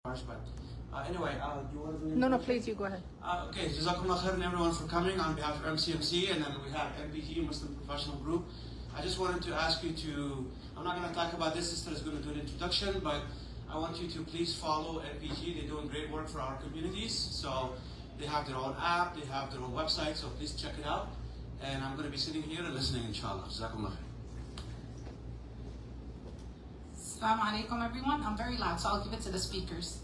But anyway, do you want to do No, please, you go ahead. Okay, Jazakumullah khairan everyone for coming on behalf of MCMC, and then we have MPG, Muslim Professional Group. I just wanted to ask you to, I'm not going to talk about this, sister is going to do an introduction, but I want you to please follow MPG. They're doing great work for our communities. So they have their own app, they have their own website, so please check it out. And I'm going to be sitting here and listening, inshallah. Jazakumullah khair. Assalamu alaikum everyone. I'm very loud, so I'll give it to the speakers.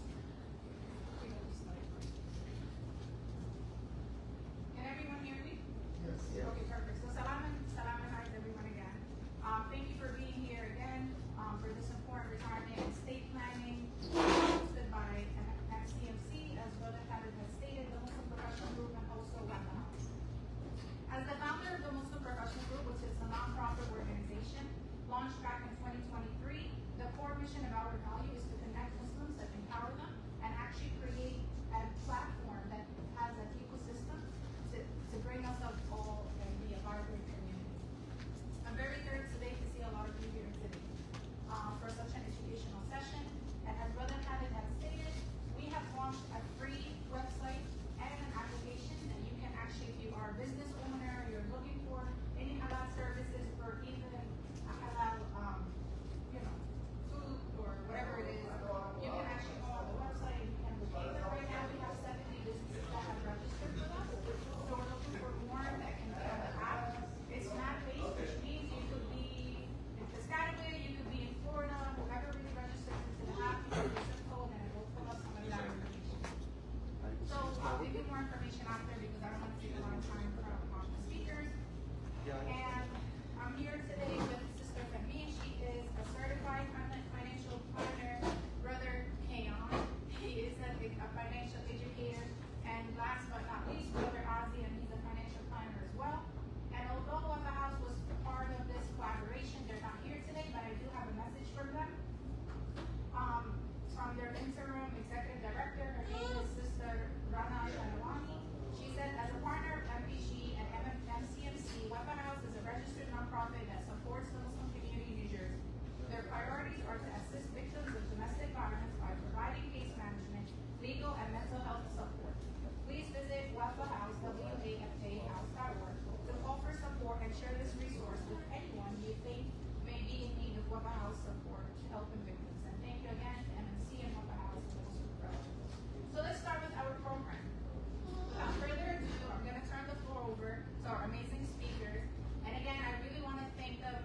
Can everyone hear me? Yes. Yeah. Okay, perfect. So salam and hi to everyone again. Thank you for being here again for this important retirement and estate planning hosted by MCMC, as well as has stated, the Muslim Professional Group and also Wafa House. As the founder of the Muslim Professional Group, which is a non-profit organization launched back in 2023, the core mission of our value is to connect Muslims and empower them and actually create a platform that has an ecosystem to bring us up all and be a vibrant community. I'm very thrilled today to see a lot of you here today for such an educational session. And as Brother Khalid has stated, we have launched a free website and an application, and you can actually, if you are a business owner, you're looking for any halal services or even a halal food or whatever it is, you can actually go on the website and you can locate them. Right now we have 70 businesses that have registered with us. So we're looking for more that can be on the app. It's map-based, which means you could be in Piscataway, you could be in Florida, whoever really registers into the app, you can use zip code and it will pull up some of that information. So I'll give you more information after because I don't want to take a lot of time from the speakers. And I'm here today with Sister Fahmin. She is a certified financial planner. Brother Keyon, he is a financial educator. And last but not least, Br.Ozzie, and he's a financial planner as well. And although Wafa House was part of this collaboration, they're not here today, but I do have a message from them. From their interim executive director, her name is Sister Rana Shanawani. She said, as a partner of MPG and MCMC, Wafa House is a registered nonprofit that supports the Muslim community in New Jersey. Their priorities are to assist victims of domestic violence by providing case management, legal, and mental health support. Please visit Wafa House, wafahouse.org, to offer support and share this resource with anyone you think may be in need of Wafa House support to helping victims. And thank you again to MNC and Wafa House for this program. So let's start with our program. Without further ado, I'm going to turn the floor over to our amazing speakers. And again, I really want to thank them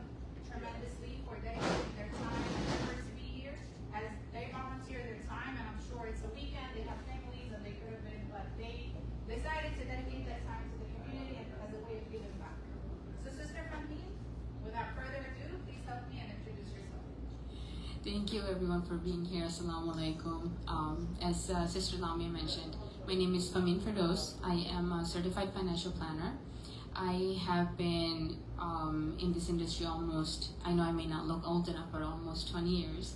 tremendously for dedicating their time and effort to be here, as they volunteer their time, and I'm sure it's a weekend, they have families, and they could have been, but they decided to dedicate that time to the community and as a way of giving back. So Sister Fahmin, without further ado, please help me and introduce yourself. Thank you everyone for being here. Assalamu alaikum. As Sister Lamia mentioned, my name is Fahmin Fardous. I am a certified financial planner. I have been in this industry almost, I know I may not look old enough, but almost 20 years.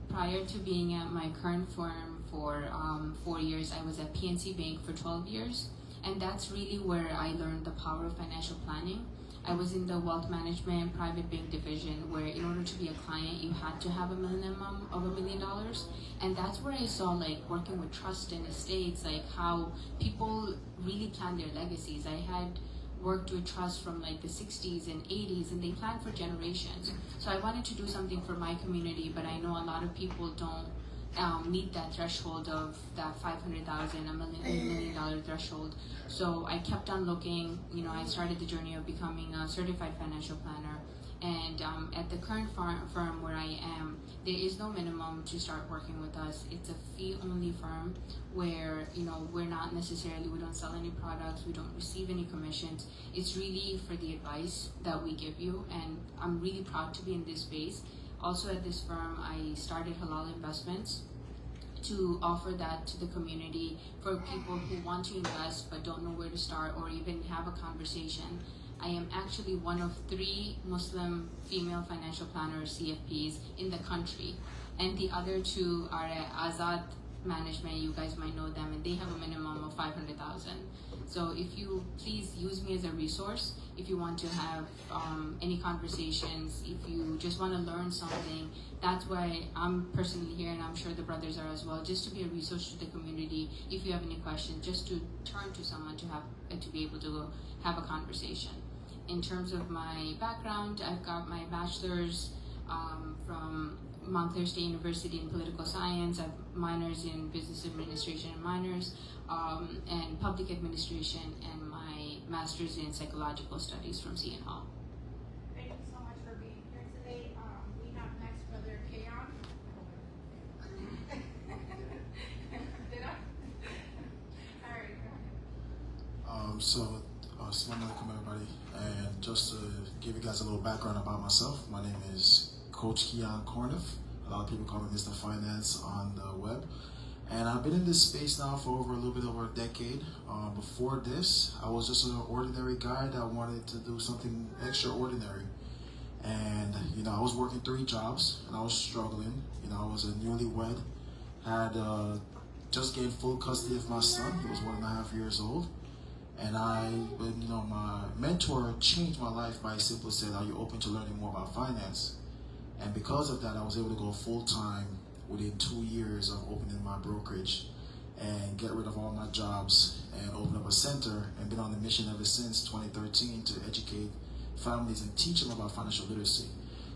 Prior to being at my current firm for 4 years, I was at PNC Bank for 12 years. And that's really where I learned the power of financial planning. I was in the wealth management private bank division, where in order to be a client, you had to have a minimum of $1 million. And that's where I saw, like, working with trust and estates, like how people really plan their legacies. I had worked with trust from like the 60s and 80s, and they plan for generations. So I wanted to do something for my community, but I know a lot of people don't meet that threshold of that $500,000, $1 million threshold. So I kept on looking. I started the journey of becoming a certified financial planner. And at the current firm where I am, there is no minimum to start working with us. It's a fee-only firm where, we're not necessarily, we don't sell any products, we don't receive any commissions. It's really for the advice that we give you, and I'm really proud to be in this space. Also at this firm, I started halal investments to offer that to the community for people who want to invest but don't know where to start or even have a conversation. I am actually one of 3 Muslim female financial planners, CFPs, in the country. And the other 2 are at Azad management, you guys might know them, and they have a minimum of 500,000. So if you please use me as a resource, if you want to have any conversations, if you just want to learn something, that's why I'm personally here, and I'm sure the brothers are as well, just to be a resource to the community. If you have any questions, just to turn to someone to be able to have a conversation. In terms of my background, I've got my bachelor's from Montclair State University in political science. I have minors in business administration and minors, and public administration, and my master's in psychological studies from Seton Hall. Thank you so much for being here today. We have next Brother Keyon. Did I? All right, go ahead. Assalamu alaikum everybody, and just to give you guys a little background about myself, my name is Coach Keyon Corniff. A lot of people call me Mr. Finance on the web, and I've been in this space now for a little bit over a decade. Before this, I was just an ordinary guy that wanted to do something extraordinary, and I was working 3 jobs and I was struggling. I was a newlywed, had just gained full custody of my son. He was 1.5 years old. And my mentor changed my life by simply saying, "Are you open to learning more about finance?" And because of that, I was able to go full-time within 2 years of opening my brokerage and get rid of all my jobs and open up a center, and been on a mission ever since 2013 to educate families and teach them about financial literacy.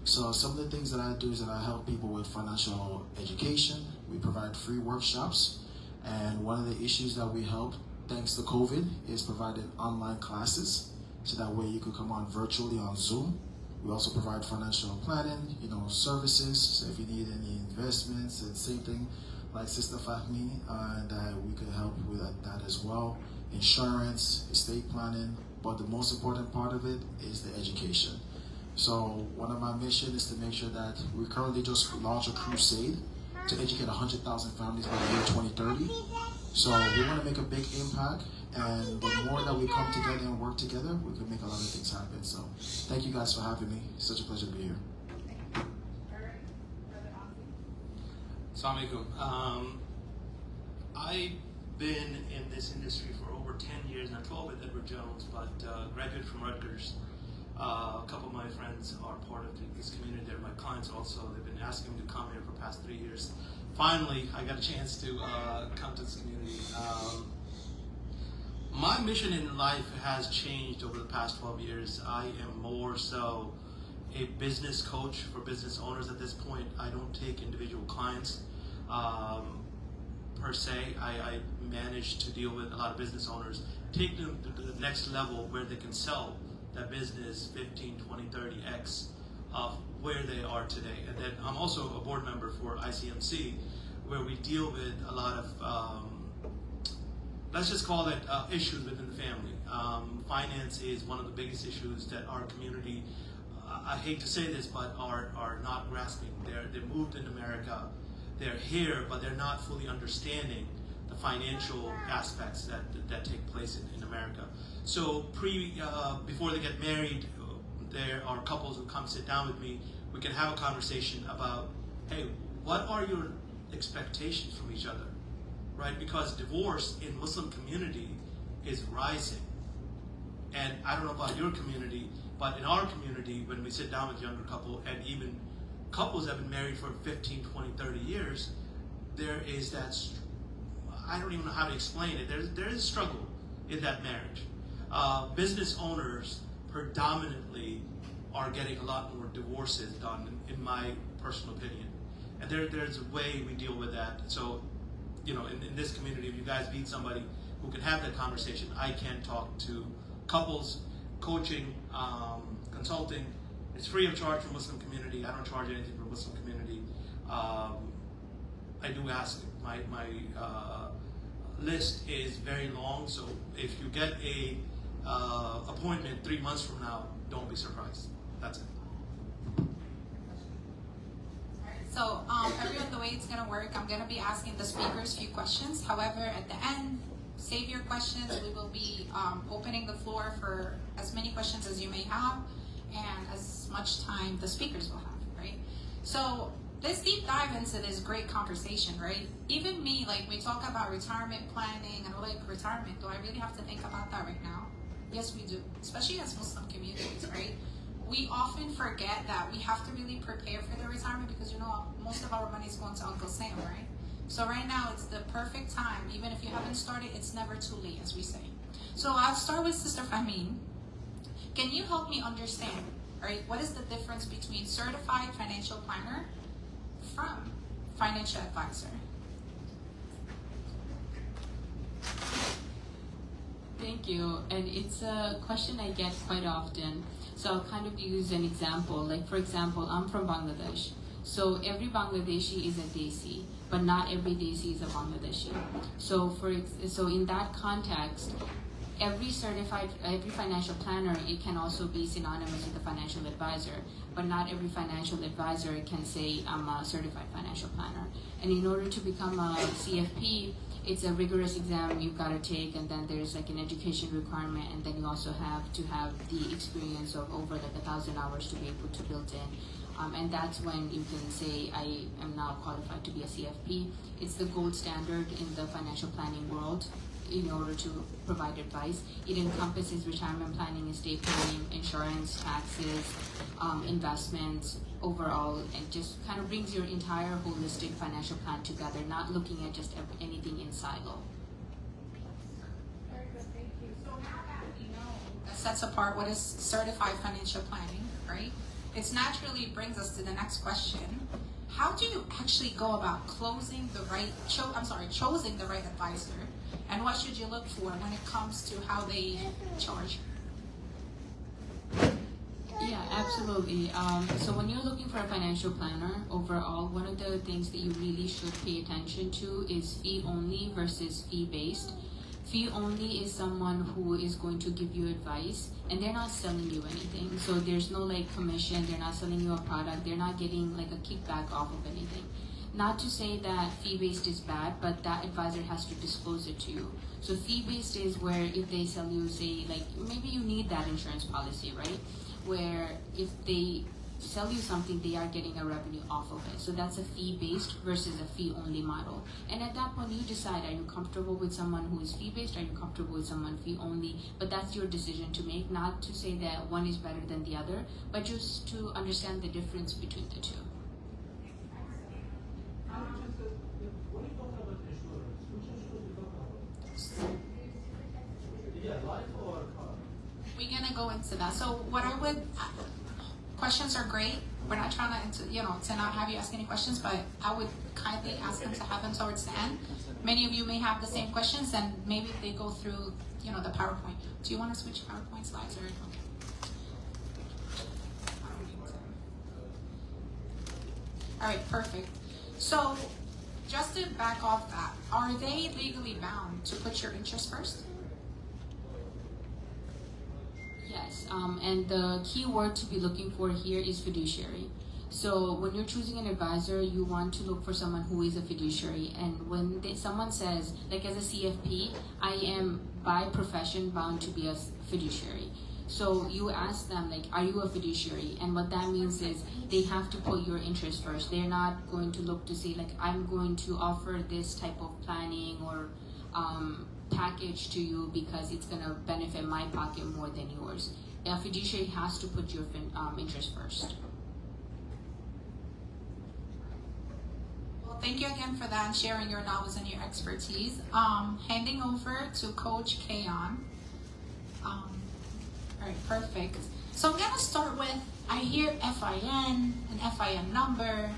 So some of the things that I do is that I help people with financial education. We provide free workshops, and one of the issues that we help, thanks to COVID, is providing online classes, so that way you could come on virtually on Zoom. We also provide financial planning, services. So if you need any investments, and same thing like Sister Fahmin, and we could help with that as well. Insurance, estate planning, but the most important part of it is the education. So one of my missions is to make sure that we currently just launched a crusade to educate 100,000 families by the year 2030. So we want to make a big impact, and the more that we come together and work together, we can make a lot of things happen. So thank you guys for having me. It's such a pleasure to be here. All right, Brother Ozzie. Assalamu alaikum. I've been in this industry for over 10 years, not 12 with Edward Jones, but graduated from Rutgers. A couple of my friends are part of this community. They're my clients also. They've been asking me to come here for the past 3 years. Finally, I got a chance to come to this community. My mission in life has changed over the past 12 years. I am more so a business coach for business owners at this point. I don't take individual clients per se. I manage to deal with a lot of business owners, take them to the next level where they can sell that business 15, 20, 30x of where they are today. And then I'm also a board member for ICMC, where we deal with a lot of, let's just call it issues within the family. Finance is one of the biggest issues that our community, I hate to say this, but are not grasping. They're moved in America, they're here, but they're not fully understanding the financial aspects that take place in America. So before they get married, there are couples who come sit down with me. We can have a conversation about, hey, what are your expectations from each other, right? Because divorce in Muslim community is rising. And I don't know about your community, but in our community, when we sit down with younger couple, and even couples that have been married for 15, 20, 30 years, there is that, I don't even know how to explain it. There is a struggle in that marriage. Business owners predominantly are getting a lot more divorces done, in my personal opinion. And there's a way we deal with that. So, in this community, if you guys meet somebody who can have that conversation, I can talk to couples, coaching, consulting. It's free of charge for Muslim community. I don't charge anything for Muslim community. I do ask. My list is very long, so if you get a appointment 3 months from now, don't be surprised. That's it. So everyone, the way it's gonna work, I'm gonna be asking the speakers a few questions. However, at the end, save your questions. We will be opening the floor for as many questions as you may have, and as much time the speakers will have, right? So let's deep dive into this great conversation, right? Even me, like, we talk about retirement planning and like retirement. Do I really have to think about that right now? Yes, we do, especially as Muslim communities, right? We often forget that we have to really prepare for the retirement because, you know, most of our money is going to Uncle Sam, right? So right now, it's the perfect time. Even if you haven't started, it's never too late, as we say. So I'll start with Sister Fahmin. Can you help me understand, right, what is the difference between certified financial planner from financial advisor? Thank you. And it's a question I get quite often. So I'll kind of use an example. Like, for example, I'm from Bangladesh. So every Bangladeshi is a Desi, but not every Desi is a Bangladeshi. So so in that context, every financial planner, it can also be synonymous with a financial advisor, but not every financial advisor can say, I'm a certified financial planner. And in order to become a CFP, it's a rigorous exam you've got to take, and then there's like an education requirement, and then you also have to have the experience of over like 1,000 hours to be able to build in. And that's when you can say, I am now qualified to be a CFP. It's the gold standard in the financial planning world in order to provide advice. It encompasses retirement planning, estate planning, insurance, taxes, investments, overall, and just kind of brings your entire holistic financial plan together, not looking at just anything in silo. Very good, thank you. So now that we know that sets apart what is certified financial planning, right? It naturally brings us to the next question. How do you actually go about choosing the right advisor? And what should you look for when it comes to how they charge? Yeah, absolutely. So when you're looking for a financial planner, overall, one of the things that you really should pay attention to is fee only versus fee based. Fee only is someone who is going to give you advice, and they're not selling you anything. So there's no like commission, they're not selling you a product, they're not getting like a kickback off of anything. Not to say that fee-based is bad, but that advisor has to disclose it to you. So fee-based is where if they sell you, say, like, maybe you need that insurance policy, right? Where if they sell you something, they are getting a revenue off of it. So that's a fee-based versus a fee-only model. And at that point, you decide, are you comfortable with someone who is fee-based? Are you comfortable with someone fee-only? But that's your decision to make, not to say that one is better than the other, but just to understand the difference between the two. When you talk about insurance, which insurance you talk about? Yeah, life or car? We're gonna go into that. So what I would, questions are great. We're not trying to not have you ask any questions, but I would kindly ask them to have them towards the end. Many of you may have the same questions, and maybe if they go through, the PowerPoint. Do you want to switch PowerPoint slides or? Okay. All right, perfect. So, just to back off that, are they legally bound to put your interest first? Yes, and the key word to be looking for here is fiduciary. So when you're choosing an advisor, you want to look for someone who is a fiduciary. And when someone says, like as a CFP, I am by profession bound to be a fiduciary. So you ask them, like, are you a fiduciary? And what that means is they have to put your interest first. They're not going to look to say, like, I'm going to offer this type of planning or package to you because it's going to benefit my pocket more than yours. A fiduciary has to put your interest first. Well, thank you again for that and sharing your knowledge and your expertise. Handing over to Coach Keyon. All right, perfect. So I'm gonna start with, I hear FIN, an FIN number,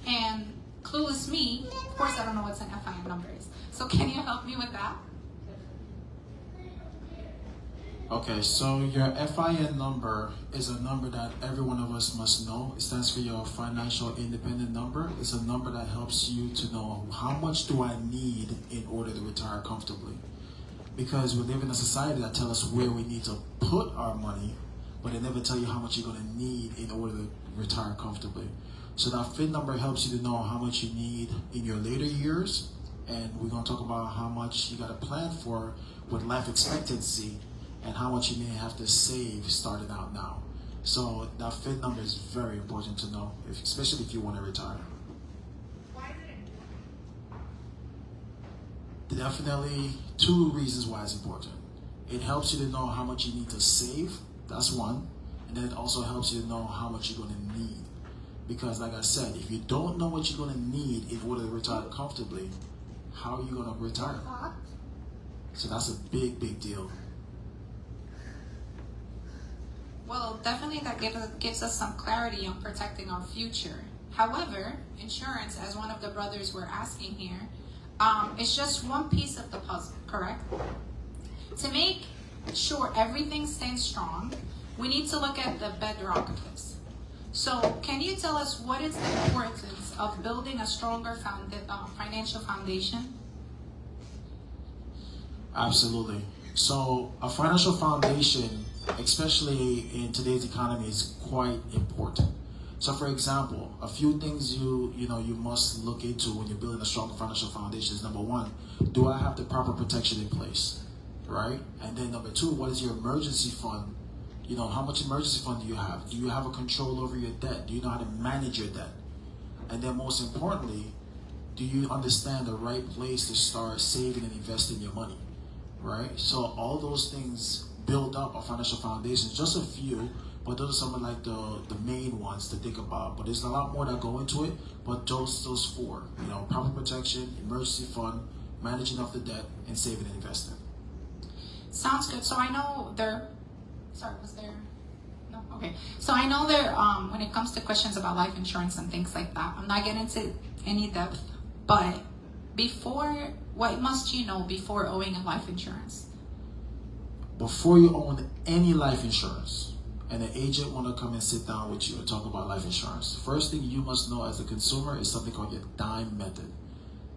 and clueless me, of course I don't know what an FIN number is. So can you help me with that? Okay, so your FIN number is a number that every one of us must know. It stands for your financial independent number. It's a number that helps you to know how much do I need in order to retire comfortably. Because we live in a society that tells us where we need to put our money, but they never tell you how much you're going to need in order to retire comfortably. So that FIN number helps you to know how much you need in your later years, and we're going to talk about how much you got to plan for with life expectancy and how much you may have to save starting out now. So that FIN number is very important to know, especially if you want to retire. Definitely 2 reasons why it's important. It helps you to know how much you need to save. That's one. And then it also helps you to know how much you're going to need. Because like I said, if you don't know what you're going to need in order to retire comfortably, how are you going to retire? So that's a big, big deal. Well, definitely that gives us some clarity on protecting our future. However, insurance, as one of the brothers were asking here, it's just one piece of the puzzle, correct? To make sure everything stands strong, we need to look at the bedrock of this. So can you tell us what is the importance of building a stronger financial foundation? Absolutely. So a financial foundation, especially in today's economy, is quite important. So for example, a few things you must look into when you're building a strong financial foundation is, number 1, do I have the proper protection in place? Right? And then number 2, what is your emergency fund? How much emergency fund do you have? Do you have a control over your debt? Do you know how to manage your debt? And then most importantly, do you understand the right place to start saving and investing your money? Right? So all those things build up a financial foundation. Just a few, but those are some of like the main ones to think about. But there's a lot more that go into it. But those 4, proper protection, emergency fund, managing of the debt, and saving and investing. Sounds good. So I know was there? No? Okay. So I know when it comes to questions about life insurance and things like that, I'm not getting into any depth, but what must you know before owning a life insurance? Before you own any life insurance, and an agent want to come and sit down with you and talk about life insurance, first thing you must know as a consumer is something called your DIME method.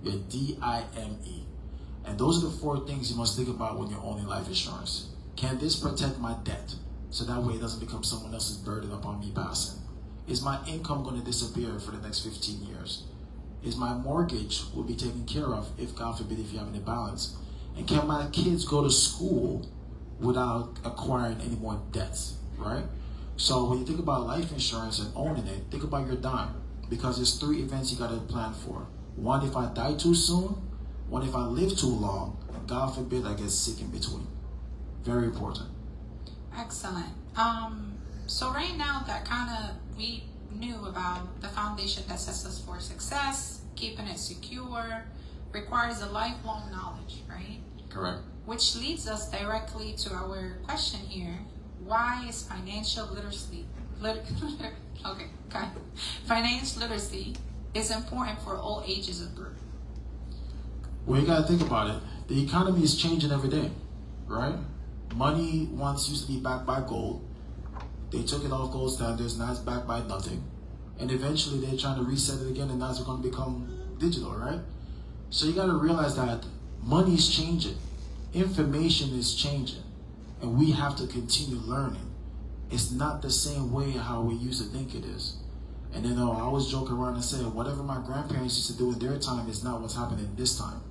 Your DIME. And those are the 4 things you must think about when you're owning life insurance. Can this protect my debt? So that way it doesn't become someone else's burden upon me passing. Is my income going to disappear for the next 15 years? Is my mortgage will be taken care of if, God forbid, if you have any balance? And can my kids go to school without acquiring any more debts, right? So when you think about life insurance and owning it, think about your dime, because there's 3 events you got to plan for. 1, if I die too soon. 1, if I live too long. And God forbid I get sick in between. Very important. Excellent. So right now that we knew about the foundation that sets us for success, keeping it secure, requires a lifelong knowledge, right? Correct. Which leads us directly to our question here. Why is financial literacy financial literacy is important for all ages of group? Well, you got to think about it. The economy is changing every day, right? Money once used to be backed by gold. They took it off gold standards, now it's backed by nothing. And eventually they're trying to reset it again, and now it's going to become digital, right? So you got to realize that money is changing. Information is changing. And we have to continue learning. It's not the same way how we used to think it is. And then I always joke around and say, whatever my grandparents used to do in their time is not what's happening this time.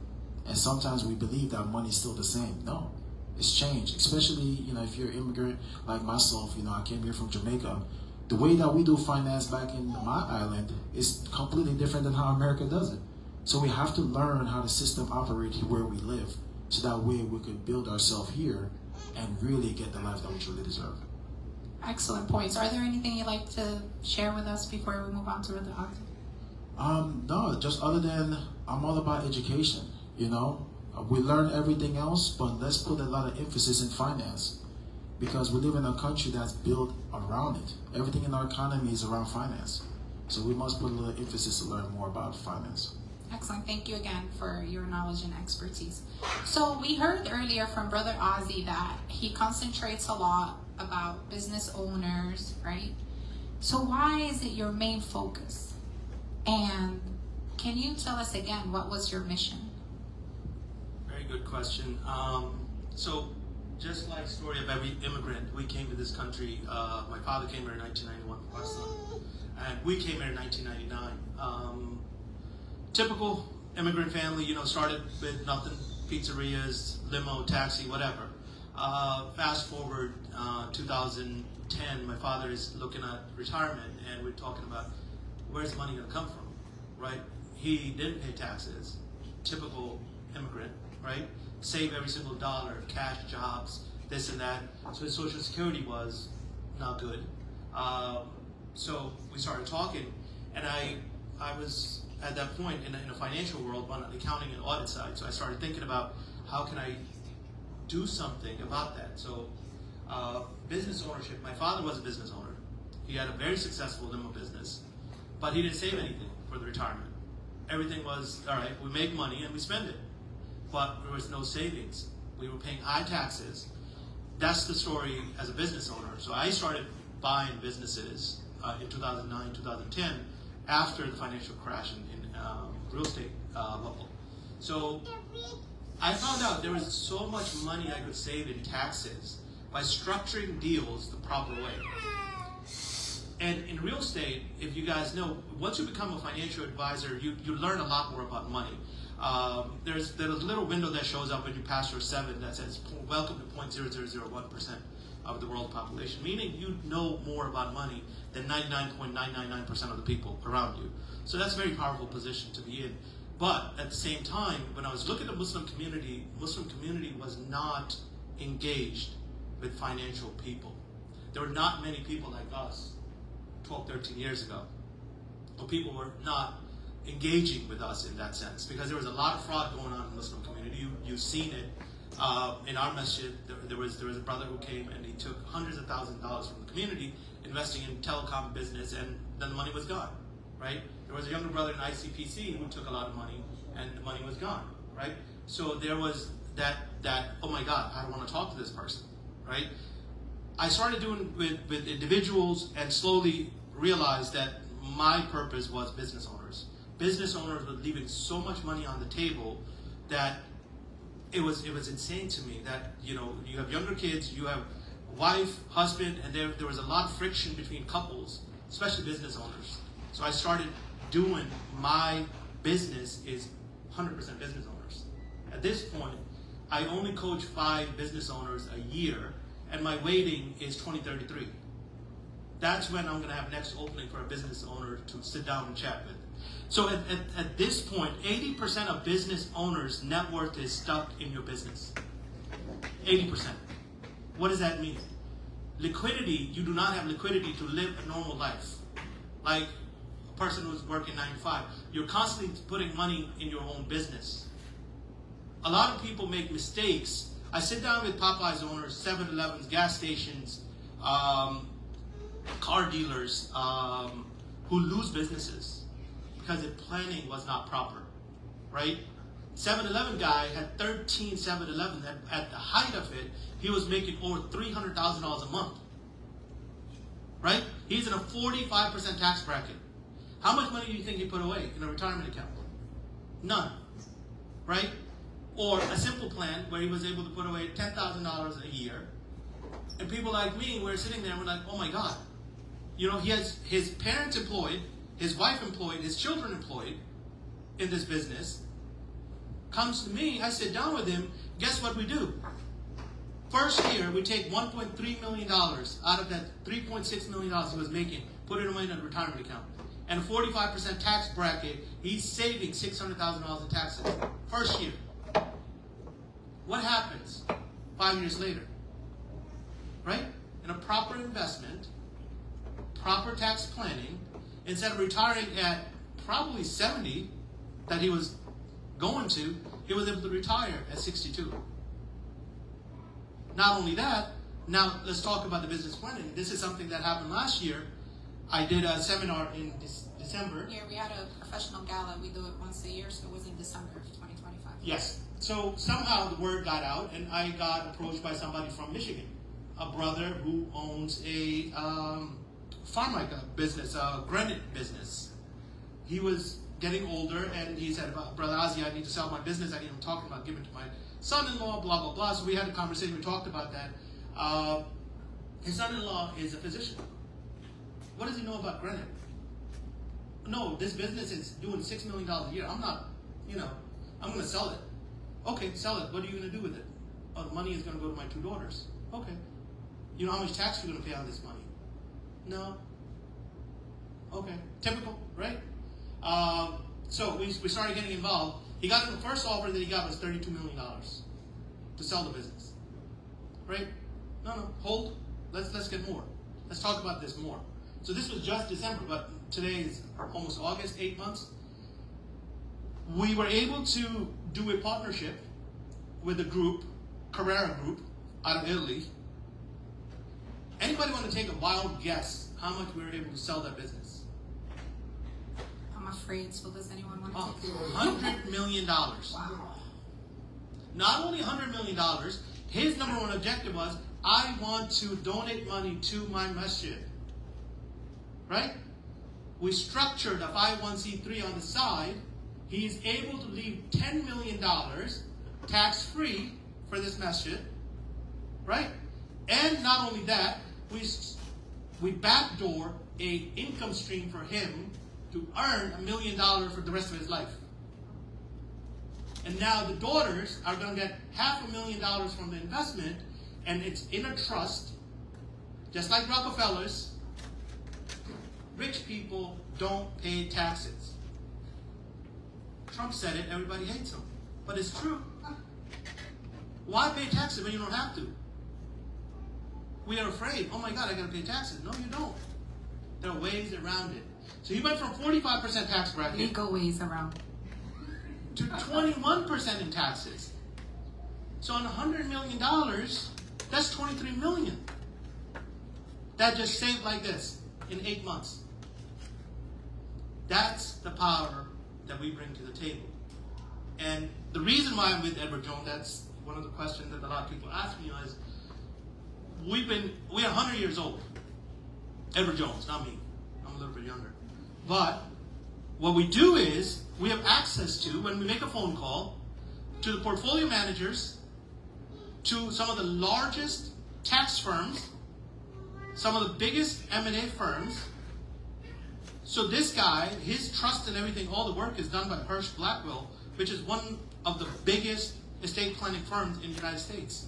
And sometimes we believe that money's still the same. No, it's changed. Especially, if you're an immigrant like myself, I came here from Jamaica. The way that we do finance back in my island is completely different than how America does it. So we have to learn how the system operates where we live, so that way we could build ourselves here and really get the life that we truly deserve. Excellent points. Are there anything you'd like to share with us before we move on to the Ozzie? No, just other than I'm all about education, We learn everything else, but let's put a lot of emphasis in finance, because we live in a country that's built around it. Everything in our economy is around finance. So we must put a little emphasis to learn more about finance. Excellent. Thank you again for your knowledge and expertise. So we heard earlier from Brother Ozzie that he concentrates a lot about business owners, right? So why is it your main focus? And can you tell us again, what was your mission? Very good question. So just like the story of every immigrant, we came to this country. My father came here in 1991 from Pakistan, and we came here in 1999. Typical immigrant family, started with nothing, pizzerias, limo, taxi, whatever. Fast forward 2010, my father is looking at retirement, and we're talking about where's the money going to come from, right? He didn't pay taxes. Typical immigrant, right? Save every single dollar, cash, jobs, this and that. So his Social Security was not good. So we started talking, and I was at that point in a financial world on the accounting and audit side. So I started thinking about how can I do something about that. So business ownership, my father was a business owner. He had a very successful limo business, but he didn't save anything for the retirement. Everything was, all right, we make money and we spend it, but there was no savings. We were paying high taxes. That's the story as a business owner. So I started buying businesses in 2009, 2010, after the financial crash in real estate bubble. So I found out there was so much money I could save in taxes by structuring deals the proper way. And in real estate, if you guys know, once you become a financial advisor, you learn a lot more about money. There's a little window that shows up when you pass your 7 that says, welcome to 0.0001% of the world population, meaning you know more about money than 99.999% of the people around you. So that's a very powerful position to be in. But at the same time, when I was looking at the Muslim community was not engaged with financial people. There were not many people like us 12, 13 years ago. But people were not engaging with us in that sense, because there was a lot of fraud going on in the Muslim community. You've seen it. In our masjid, there was a brother who came and he took hundreds of thousands of dollars from the community, investing in telecom business, and then the money was gone, right? There was a younger brother in ICPC who took a lot of money, and the money was gone, right? So there was that oh my God, I don't want to talk to this person, right? I started doing with individuals and slowly realized that my purpose was business owners. Business owners were leaving so much money on the table that it was insane to me that, you know, you have younger kids, you have wife, husband, and there was a lot of friction between couples, especially business owners. So I started doing my business is 100% business owners. At this point, I only coach 5 business owners a year, and my waiting is 2033. That's when I'm going to have next opening for a business owner to sit down and chat with. So at this point, 80% of business owners' net worth is stuck in your business. 80%. What does that mean? Liquidity, you do not have liquidity to live a normal life. Like a person who's working 9 to 5. You're constantly putting money in your own business. A lot of people make mistakes. I sit down with Popeye's owners, 7-Elevens, gas stations, car dealers who lose businesses because the planning was not proper, right? 7-Eleven guy had 13 7-Eleven. At the height of it, he was making over $300,000 a month, right? He's in a 45% tax bracket. How much money do you think he put away in a retirement account? None, right? Or a simple plan where he was able to put away $10,000 a year. And people like me, we're sitting there and we're like, oh my God. You know, he has his parents employed, his wife employed, his children employed in this business. Comes to me, I sit down with him, guess what we do? First year, we take $1.3 million out of that $3.6 million he was making, put it away in a retirement account. And a 45% tax bracket, he's saving $600,000 in taxes. First year. What happens 5 years later? Right? In a proper investment, proper tax planning, instead of retiring at probably 70 that he was going to, he was able to retire at 62. Not only that, now let's talk about the business planning. This is something that happened last year. I did a seminar in December. Yeah, we had a professional gala. We do it once a year, so it was in December of 2025. Yes. So somehow the word got out, and I got approached by somebody from Michigan, a brother who owns a Pharmica business, a granite business. He was getting older, and he said, Br.Ozzie, I need to sell my business. I need to talk about giving it to my son-in-law, blah, blah, blah. So we had a conversation. We talked about that. His son-in-law is a physician. What does he know about granite? No, this business is doing $6 million a year. I'm not, I'm going to sell it. Okay, sell it. What are you going to do with it? Oh, the money is going to go to my 2 daughters. Okay. You know how much tax you're going to pay on this money? No. Okay. Typical, right? So we started getting involved. He got the first offer that he got was $32 million to sell the business. Right? No, hold. Let's get more. Let's talk about this more. So this was just December, but today is almost August, 8 months. We were able to do a partnership with a group, Carrera Group, out of Italy. Anybody want to take a wild guess how much we were able to sell that business? I'm afraid, so does anyone want to take $100 million. Wow. Not only $100 million, his number one objective was, I want to donate money to my masjid. Right? We structured a 501c3 on the side. He's able to leave $10 million tax-free for this masjid. Right? And not only that, we backdoor a income stream for him to earn $1 million for the rest of his life. And now the daughters are going to get $500,000 from the investment, and it's in a trust, just like Rockefellers. Rich people don't pay taxes. Trump said it, everybody hates him. But it's true. Why pay taxes when you don't have to? We are afraid, oh my God, I got to pay taxes. No, you don't. There are ways around it. So he went from 45% tax bracket Legal ways around. to 21% in taxes. So on $100 million, that's $23 million. That just saved like this in 8 months. That's the power that we bring to the table. And the reason why I'm with Edward Jones, that's one of the questions that a lot of people ask me is, we're 100 years old. Edward Jones, not me. I'm a little bit younger. But what we do is we have access to, when we make a phone call, to the portfolio managers, to some of the largest tax firms, some of the biggest M&A firms. So this guy, his trust and everything, all the work is done by Hirsch Blackwell, which is one of the biggest estate planning firms in the United States.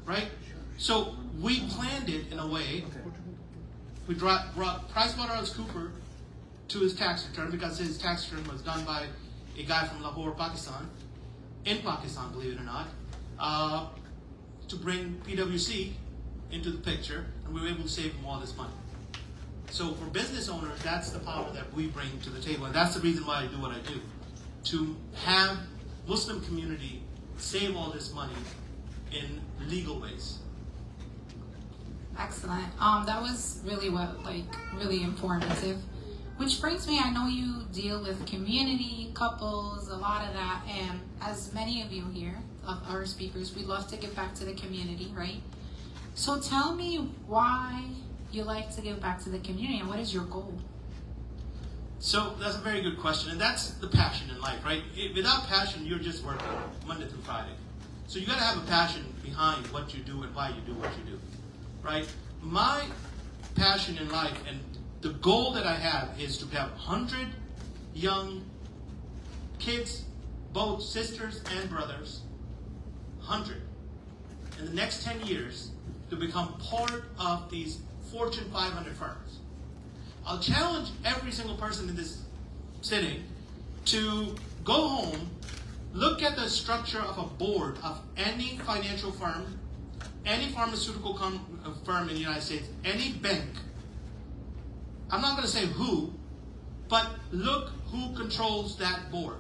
Right? So we planned it in a way. We brought PricewaterhouseCoopers to his tax return, because his tax return was done by a guy from Lahore, Pakistan, in Pakistan, believe it or not, to bring PwC into the picture, and we were able to save him all this money. So for business owners, that's the power that we bring to the table, and that's the reason why I do what I do, to have Muslim community save all this money in legal ways. Excellent. That was really really informative. Which brings me, I know you deal with community, couples, a lot of that, and as many of you here, of our speakers, we love to give back to the community, right? So tell me why you like to give back to the community, and what is your goal? So that's a very good question, and that's the passion in life, right? Without passion, you're just working Monday through Friday. So you got to have a passion behind what you do and why you do what you do, right? My passion in life and the goal that I have is to have 100 young kids, both sisters and brothers, 100, in the next 10 years to become part of these Fortune 500 firms. I'll challenge every single person in this sitting to go home, look at the structure of a board of any financial firm, any pharmaceutical firm in the United States, any bank. I'm not going to say who, but look who controls that board.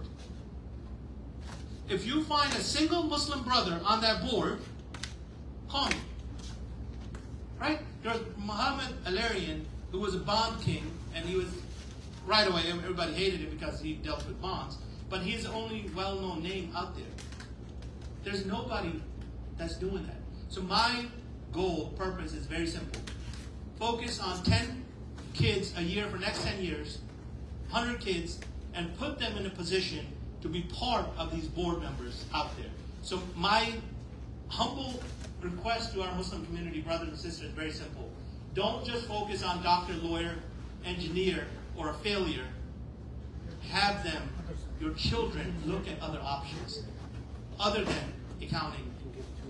If you find a single Muslim brother on that board, call me. Right? There's Muhammad Alarian, who was a bond king, and he was, right away, everybody hated him because he dealt with bonds, but he's the only well-known name out there. There's nobody that's doing that. So my goal, purpose is very simple. Focus on 10 kids a year for next 10 years, 100 kids, and put them in a position to be part of these board members out there. So my humble request to our Muslim community, brothers and sisters, is very simple. Don't just focus on doctor, lawyer, engineer, or a failure. Have them, your children, look at other options other than accounting,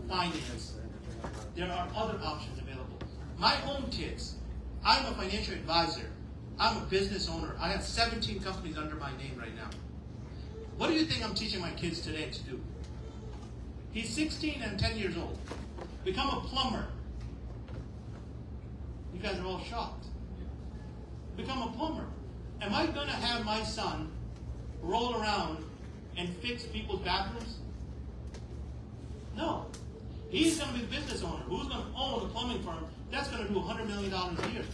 finance. There are other options available. My own kids, I'm a financial advisor. I'm a business owner. I have 17 companies under my name right now. What do you think I'm teaching my kids today to do? He's 16 and 10 years old. Become a plumber. You guys are all shocked. Become a plumber. Am I going to have my son roll around and fix people's bathrooms? No. He's going to be the business owner. Who's going to own a plumbing firm that's going to do $100 million a year?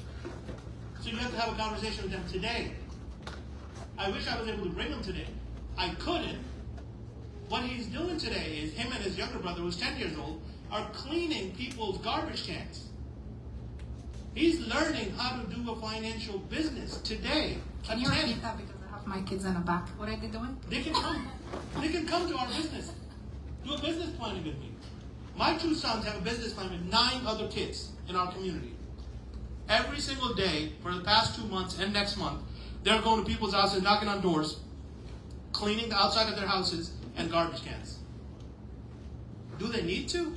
So you have to have a conversation with them today. I wish I was able to bring them today. I couldn't. What he's doing today is him and his younger brother, who's 10 years old, are cleaning people's garbage cans. He's learning how to do a financial business today. Can you repeat that, because I have my kids in the back? What are they doing? They can come. They can come to our business. Do a business planning with me. My two sons have a business plan with 9 other kids in our community. Every single day for the past 2 months and next month, they're going to people's houses, knocking on doors, cleaning the outside of their houses and garbage cans. Do they need to?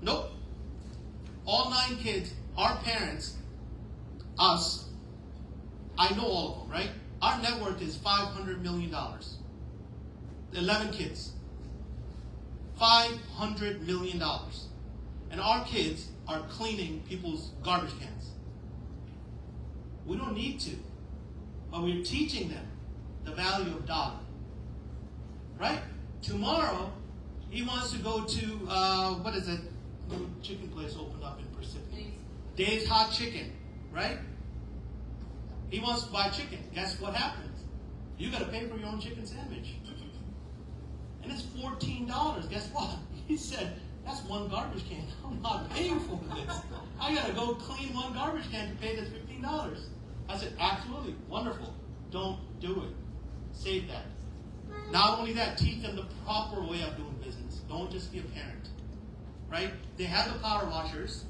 Nope. All 9 kids, our parents, us, I know all of them, right? Our net worth is $500 million. 11 kids. $500 million. And our kids are cleaning people's garbage cans. We don't need to. But we're teaching them the value of dollar. Right? Tomorrow, he wants to go to, what is it? New chicken place opened up in Parsippany. Dave's Hot Chicken. Right? He wants to buy chicken. Guess what happens? You got to pay for your own chicken sandwich. And it's $14. Guess what? He said, that's one garbage can. I'm not paying for this. I got to go clean one garbage can to pay this $15. I said, absolutely, wonderful. Don't do it. Save that. Not only that, teach them the proper way of doing business. Don't just be a parent. Right? They have the power washers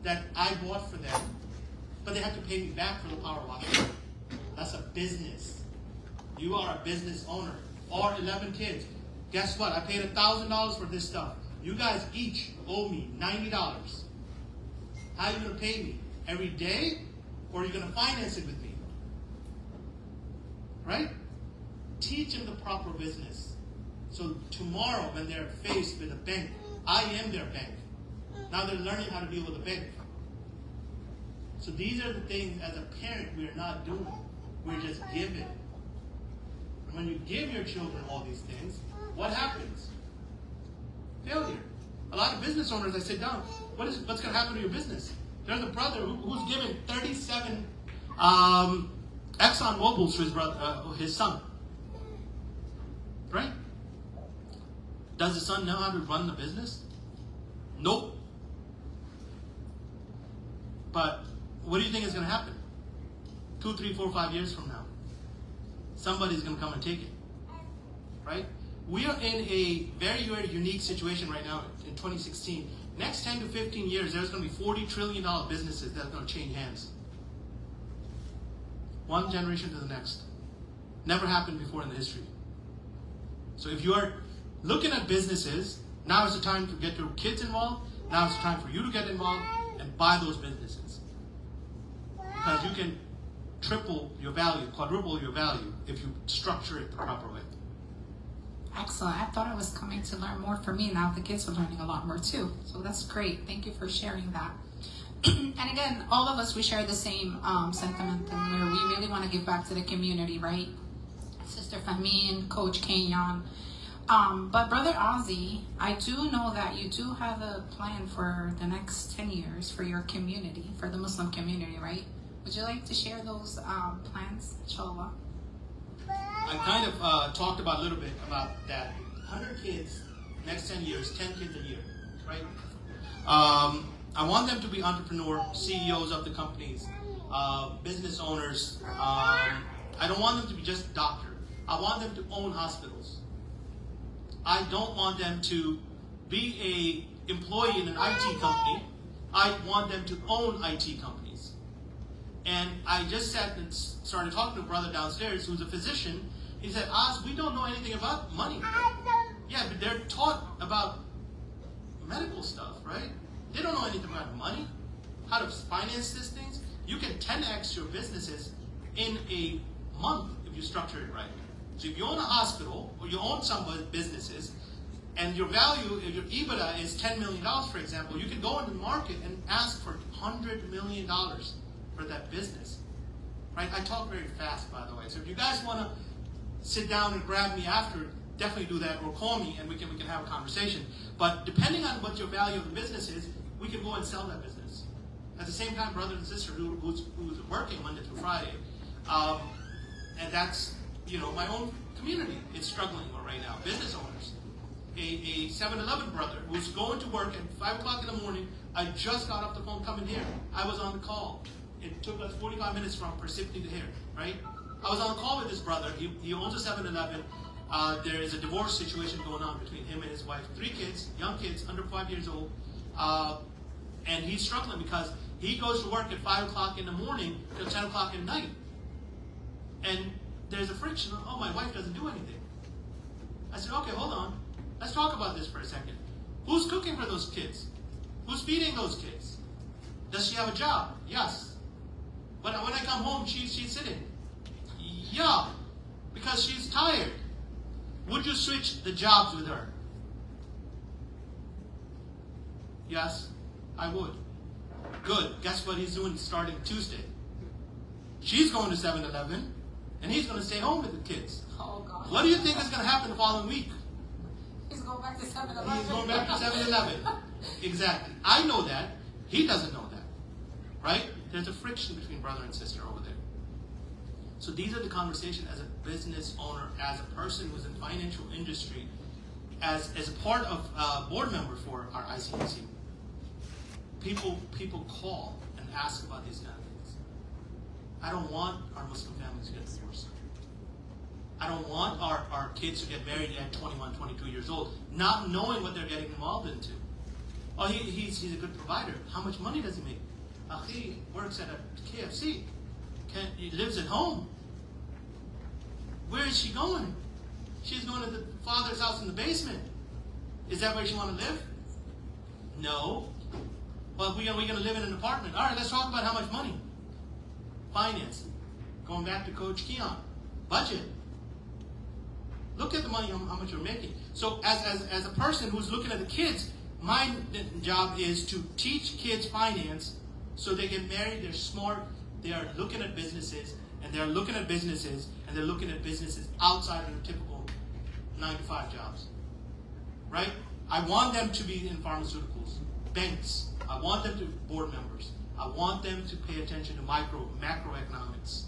that I bought for them, but they have to pay me back for the power washer. That's a business. You are a business owner. Or 11 kids. Guess what? I paid $1,000 for this stuff. You guys each owe me $90. How are you going to pay me? Every day? Or are you going to finance it with me? Right? Teach them the proper business. So tomorrow when they're faced with a bank, I am their bank. Now they're learning how to deal with a bank. So these are the things as a parent we are not doing. We're just giving. And when you give your children all these things, what happens? Failure. A lot of business owners, I sit down, what's going to happen to your business? There's a brother who's given 37 Exxon Mobil's to his brother, his son. Right? Does the son know how to run the business? Nope. But what do you think is going to happen? 2, 3, 4, 5 years from now, somebody's going to come and take it. Right? We are in a very, very unique situation right now in 2016. Next 10 to 15 years, there's going to be $40 trillion businesses that are going to change hands. One generation to the next. Never happened before in the history. So if you are looking at businesses, now is the time to get your kids involved. Now is the time for you to get involved and buy those businesses. Because you can triple your value, quadruple your value if you structure it the proper way. Excellent. I thought I was coming to learn more from me. Now the kids are learning a lot more too. So that's great. Thank you for sharing that. And again, all of us, we share the same sentiment, and where we really want to give back to the community, right? Sister Fahmin, Coach Keyon. But Brother Ozzie, I do know that you do have a plan for the next 10 years for your community, for the Muslim community, right? Would you like to share those plans, inshallah? I kind of talked about a little bit about that. 100 kids, next 10 years, 10 kids a year, right? I want them to be entrepreneur, CEOs of the companies, business owners. I don't want them to be just doctor. I want them to own hospitals. I don't want them to be a employee in an IT company. I want them to own IT companies. And I just sat and started talking to a brother downstairs who's a physician. He said, Oz, we don't know anything about money. Yeah, but they're taught about medical stuff, right? They don't know anything about money, how to finance these things. You can 10x your businesses in a month if you structure it right. So if you own a hospital or you own some businesses, and your value, if your EBITDA is $10 million, for example, you can go into the market and ask for $100 million for that business. Right? I talk very fast, by the way. So if you guys want to sit down and grab me after, definitely do that, or call me and we can have a conversation. But depending on what your value of the business is, we can go and sell that business. At the same time, brother and sister who's working Monday through Friday, and that's, you know, my own community is struggling right now. Business owners. A 7-Eleven brother who's going to work at 5 o'clock in the morning. I just got off the phone coming here. I was on the call. It took us 45 minutes from Parsippany to here, right? I was on the call with this brother. He owns a 7-Eleven. There is a divorce situation going on between him and his wife. 3 kids, young kids, under 5 years old. And he's struggling because he goes to work at 5 o'clock in the morning till 10 o'clock at night. And there's a friction. Oh, my wife doesn't do anything. I said, okay, hold on. Let's talk about this for a second. Who's cooking for those kids? Who's feeding those kids? Does she have a job? Yes. But when I come home, she's sitting. Yeah, because she's tired. Would you switch the jobs with her? Yes, I would. Good. Guess what he's doing starting Tuesday? She's going to 7-Eleven, and he's going to stay home with the kids. Oh, God. What do you think is going to happen the following week? He's going back to 7-Eleven. He's going back to 7-Eleven. Exactly. I know that. He doesn't know that. Right? There's a friction between brother and sister over there. So these are the conversations as a business owner, as a person who's in the financial industry, as a part of board member for our ICMC. People call and ask about these kind of things. I don't want our Muslim families to get divorced. I don't want our kids to get married at 21, 22 years old, not knowing what they're getting involved into. Oh, he's a good provider. How much money does he make? He works at a KFC. He lives at home. Where is she going? She's going to the father's house in the basement. Is that where she want to live? No. Well, we're going to live in an apartment. All right, let's talk about how much money. Finance. Going back to Coach Keyon. Budget. Look at the money, how much you're making. So as a person who's looking at the kids, my job is to teach kids finance so they get married, they're smart, they are looking at businesses, and they're looking at businesses, and they're looking at businesses outside of their typical 9-to-5 jobs. Right? I want them to be in pharmaceuticals, banks. I want them to be board members. I want them to pay attention to macroeconomics.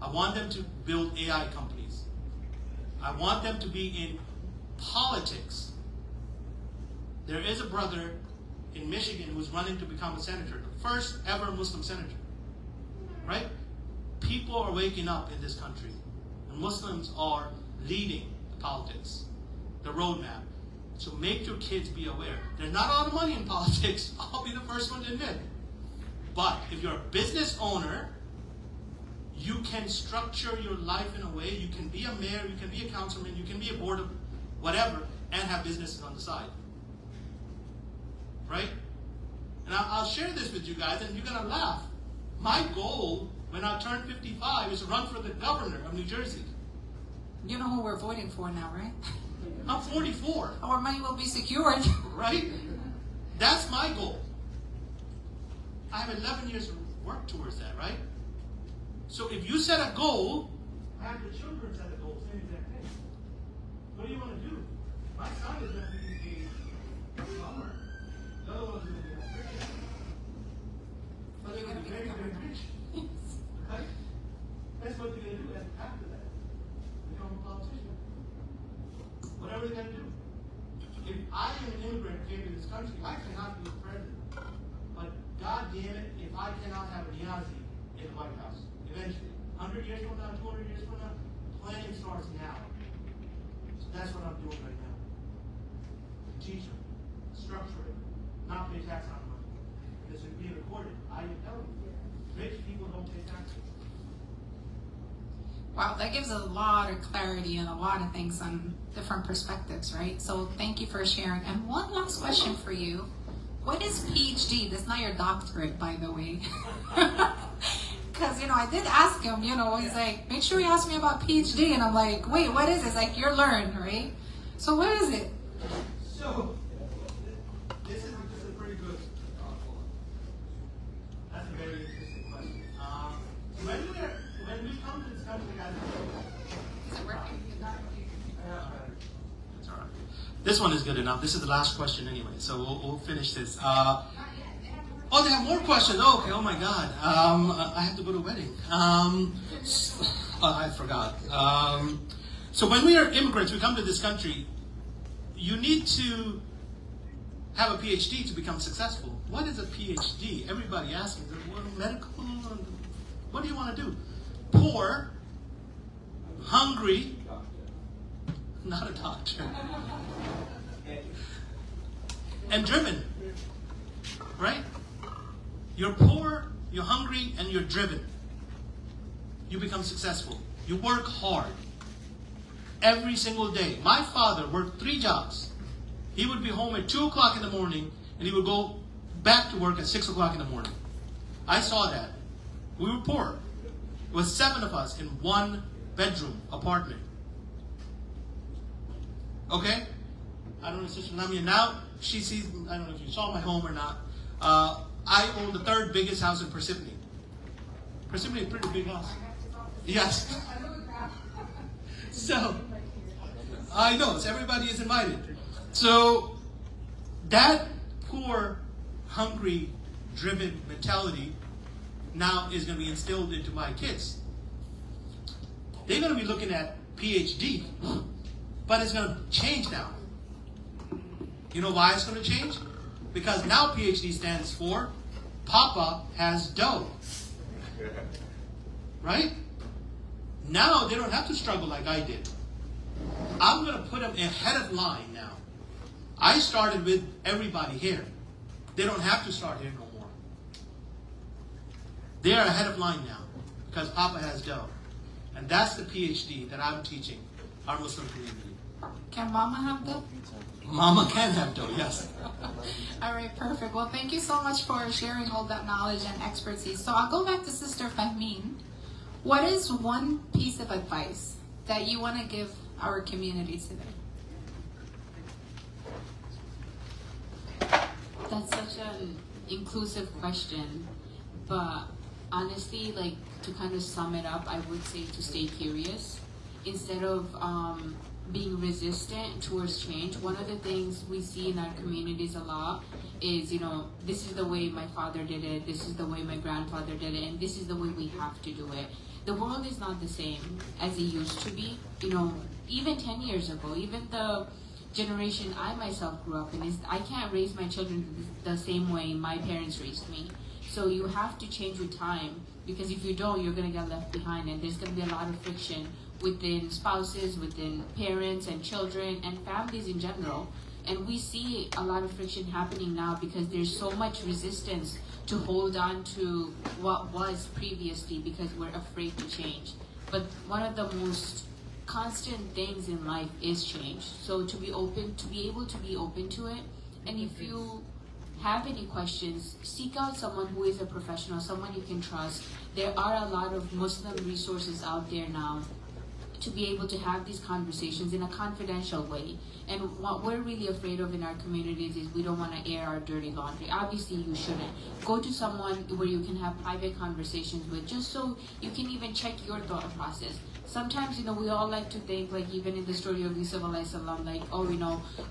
I want them to build AI companies. I want them to be in politics. There is a brother in Michigan who's running to become a senator, the first ever Muslim senator. Right? People are waking up in this country, and Muslims are leading the politics, the roadmap. So make your kids be aware. There's not a lot of money in politics. I'll be the first one to admit. But if you're a business owner, you can structure your life in a way. You can be a mayor, you can be a councilman, you can be a board of whatever, and have businesses on the side. Right? And I'll share this with you guys, and you're going to laugh. My goal, when I turn 55, is to run for the governor of New Jersey. You know who we're voting for now, right? I'm 44. Our money will be secured. Right? That's my goal. I have 11 years to work towards that, right? So if you set a goal, I have the children set a goal, same exact thing. What do you want to do? My son is going to be a plumber. The other one's going to be an electrician. But they're going to be very, very rich. Right? That's what they're going to do after that. Become a politician. Whatever they're going to do. If I am an immigrant came to this country, I cannot be the president. But God damn it, if I cannot have a Niazi in the White House, eventually, 100 years from now, 200 years from now, planning starts now. So that's what I'm doing right now. Teach them, structure it, not pay tax on money. Because it'll be recorded. I tell you, rich people don't pay taxes. Wow, that gives a lot of clarity and a lot of things on different perspectives, right? So thank you for sharing. And one last question for you. What is PhD? That's not your doctorate, by the way. because, I did ask him, he's like, make sure you ask me about PhD. And I'm like, wait, what is it? It's like, you're learned, right? So what is it? So, this is a pretty good. That's a very interesting question. When we come to this country, guys. Is it working? That's all right. This one is good enough. This is the last question anyway, so we'll finish this. Oh, they have more questions. Oh, okay. Oh my God. I have to go to a wedding. I forgot. So when we are immigrants, we come to this country. You need to have a PhD to become successful. What is a PhD? Everybody asks me, well, medical? What do you want to do? Poor, hungry, not a doctor, and driven, right? You're poor, you're hungry, and you're driven. You become successful. You work hard. Every single day. My father worked 3 jobs. He would be home at 2 o'clock in the morning, and he would go back to work at 6 o'clock in the morning. I saw that. We were poor. It was 7 of us in 1 bedroom apartment. Okay? I don't know if Sister Lamia now, she sees, I don't know if you saw my home or not. I own the 3rd biggest house in Persephone. Persephone is a pretty big house. Yes. So, I know, so everybody is invited. So, that poor, hungry, driven mentality now is going to be instilled into my kids. They're going to be looking at PhD, but it's going to change now. You know why it's going to change? Because now PhD stands for Papa has dough. Right? Now they don't have to struggle like I did. I'm going to put them ahead of line now. I started with everybody here. They don't have to start here no more. They are ahead of line now because Papa has dough. And that's the PhD that I'm teaching our Muslim community. Can Mama have dough? Mama can have dough, yes. All right, perfect. Well, thank you so much for sharing all that knowledge and expertise. So I'll go back to Sister Fahmin. What is one piece of advice that you want to give our community today? That's such an inclusive question, but honestly, like, to kind of sum it up, I would say to stay curious instead of being resistant towards change. One of the things we see in our communities a lot is, this is the way my father did it, this is the way my grandfather did it, and this is the way we have to do it. The world is not the same as it used to be. Even 10 years ago, even the generation I myself grew up in, I can't raise my children the same way my parents raised me. So you have to change with time, because if you don't, you're going to get left behind, and there's going to be a lot of friction within spouses, within parents and children and families in general. And we see a lot of friction happening now because there's so much resistance to hold on to what was previously because we're afraid to change. But one of the most constant things in life is change. So to be able to be open to it. And if you have any questions, seek out someone who is a professional, someone you can trust. There are a lot of Muslim resources out there now to be able to have these conversations in a confidential way. And what we're really afraid of in our communities is we don't want to air our dirty laundry. Obviously, you shouldn't. Go to someone where you can have private conversations with, just so you can even check your thought process. Sometimes, we all like to think, like even in the story of Yusuf alayhi salam, like,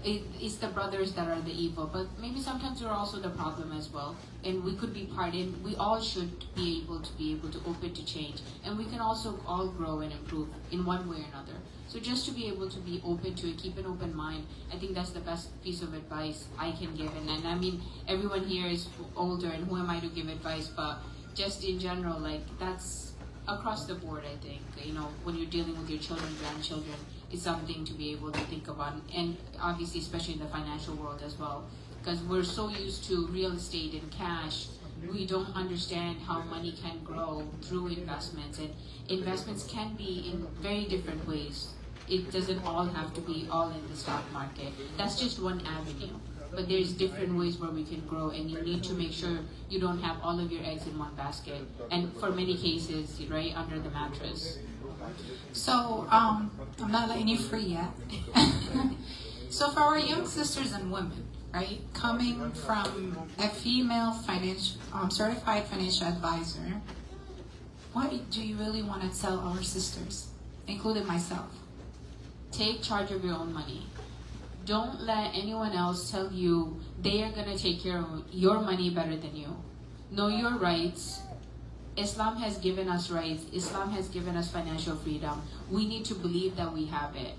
it's the brothers that are the evil. But maybe sometimes we're also the problem as well. And we could be part in, we all should be able to open to change. And we can also all grow and improve in one way or another. So just to be able to be open to it, keep an open mind, I think that's the best piece of advice I can give. And I mean, everyone here is older, and who am I to give advice? But just in general, like, that's across the board, I think. When you're dealing with your children, grandchildren, it's something to be able to think about. And obviously, especially in the financial world as well. Because we're so used to real estate and cash, we don't understand how money can grow through investments. And investments can be in very different ways. It doesn't all have to be all in the stock market. That's just one avenue. but there's different ways where we can grow, and you need to make sure you don't have all of your eggs in one basket, and for many cases, right under the mattress. So, I'm not letting you free yet. So for our young sisters and women, right, coming from a female certified financial advisor, what do you really want to tell our sisters, including myself? Take charge of your own money. Don't let anyone else tell you they are going to take care of your money better than you. Know your rights. Islam has given us rights. Islam has given us financial freedom. We need to believe that we have it.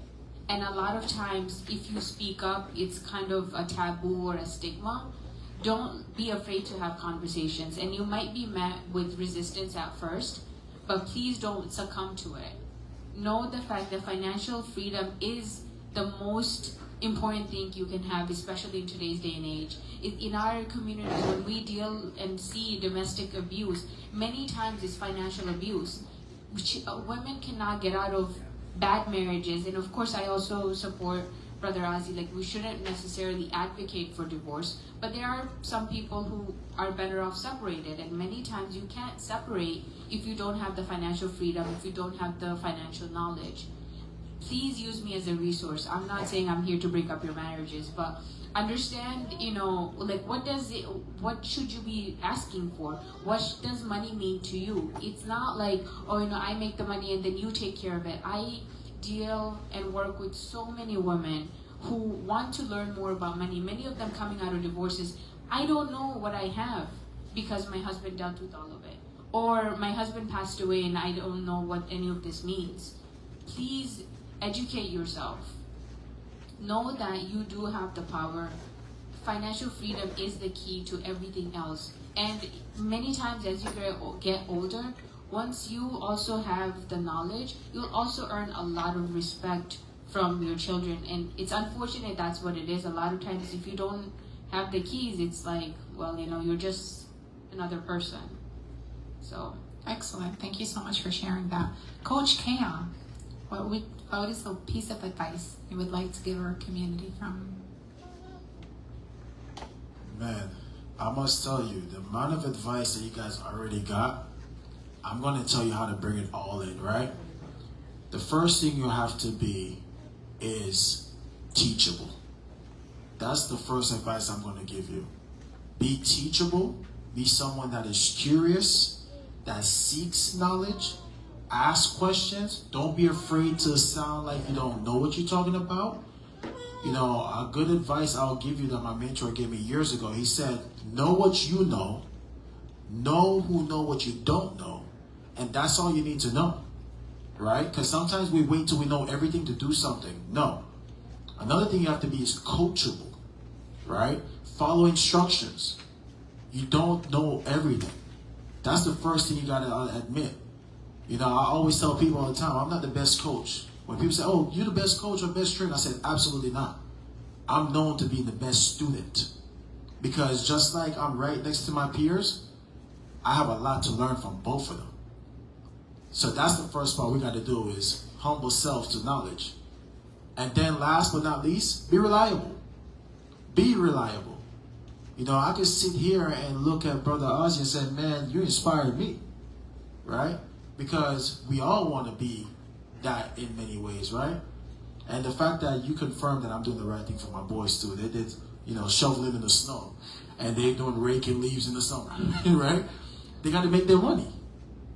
And a lot of times, if you speak up, it's kind of a taboo or a stigma. Don't be afraid to have conversations. And you might be met with resistance at first, but please don't succumb to it. Know the fact that financial freedom is the most important thing you can have, especially in today's day and age. In our community, when we deal and see domestic abuse, many times it's financial abuse. Women cannot get out of bad marriages, and of course I also support Br.Ozzie, like we shouldn't necessarily advocate for divorce, but there are some people who are better off separated, and many times you can't separate if you don't have the financial freedom, if you don't have the financial knowledge. Please use me as a resource. I'm not saying I'm here to break up your marriages, but understand, like what should you be asking for? What does money mean to you? It's not like, I make the money and then you take care of it. I deal and work with so many women who want to learn more about money. Many of them coming out of divorces, I don't know what I have because my husband dealt with all of it. Or my husband passed away and I don't know what any of this means. Please educate yourself. Know that you do have the power. Financial freedom is the key to everything else. And many times as you get older, once you also have the knowledge, you'll also earn a lot of respect from your children. And it's unfortunate that's what it is. A lot of times if you don't have the keys, it's like, you're just another person. So. Excellent. Thank you so much for sharing that. Coach Keyon, what is a piece of advice you would like to give our community from? Man, I must tell you, the amount of advice that you guys already got, I'm going to tell you how to bring it all in, right? The first thing you have to be is teachable. That's the first advice I'm going to give you. Be teachable. Be someone that is curious, that seeks knowledge. Ask questions. Don't be afraid to sound like you don't know what you're talking about. A good advice I'll give you that my mentor gave me years ago. He said, know what you know who know what you don't know, and that's all you need to know, right? Because sometimes we wait till we know everything to do something. No. Another thing you have to be is coachable, right? Follow instructions. You don't know everything. That's the first thing you got to admit. I always tell people all the time, I'm not the best coach. When people say, oh, you're the best coach or best trainer, I said, absolutely not. I'm known to be the best student. Because just like I'm right next to my peers, I have a lot to learn from both of them. So that's the first part we got to do is humble self to knowledge. And then last but not least, be reliable. Be reliable. I could sit here and look at Br.Ozzie and say, man, you inspired me. Right? Because we all want to be that in many ways, right? And the fact that you confirm that I'm doing the right thing for my boys too. They did, shoveling in the snow. And they're doing raking leaves in the summer, right? They got to make their money.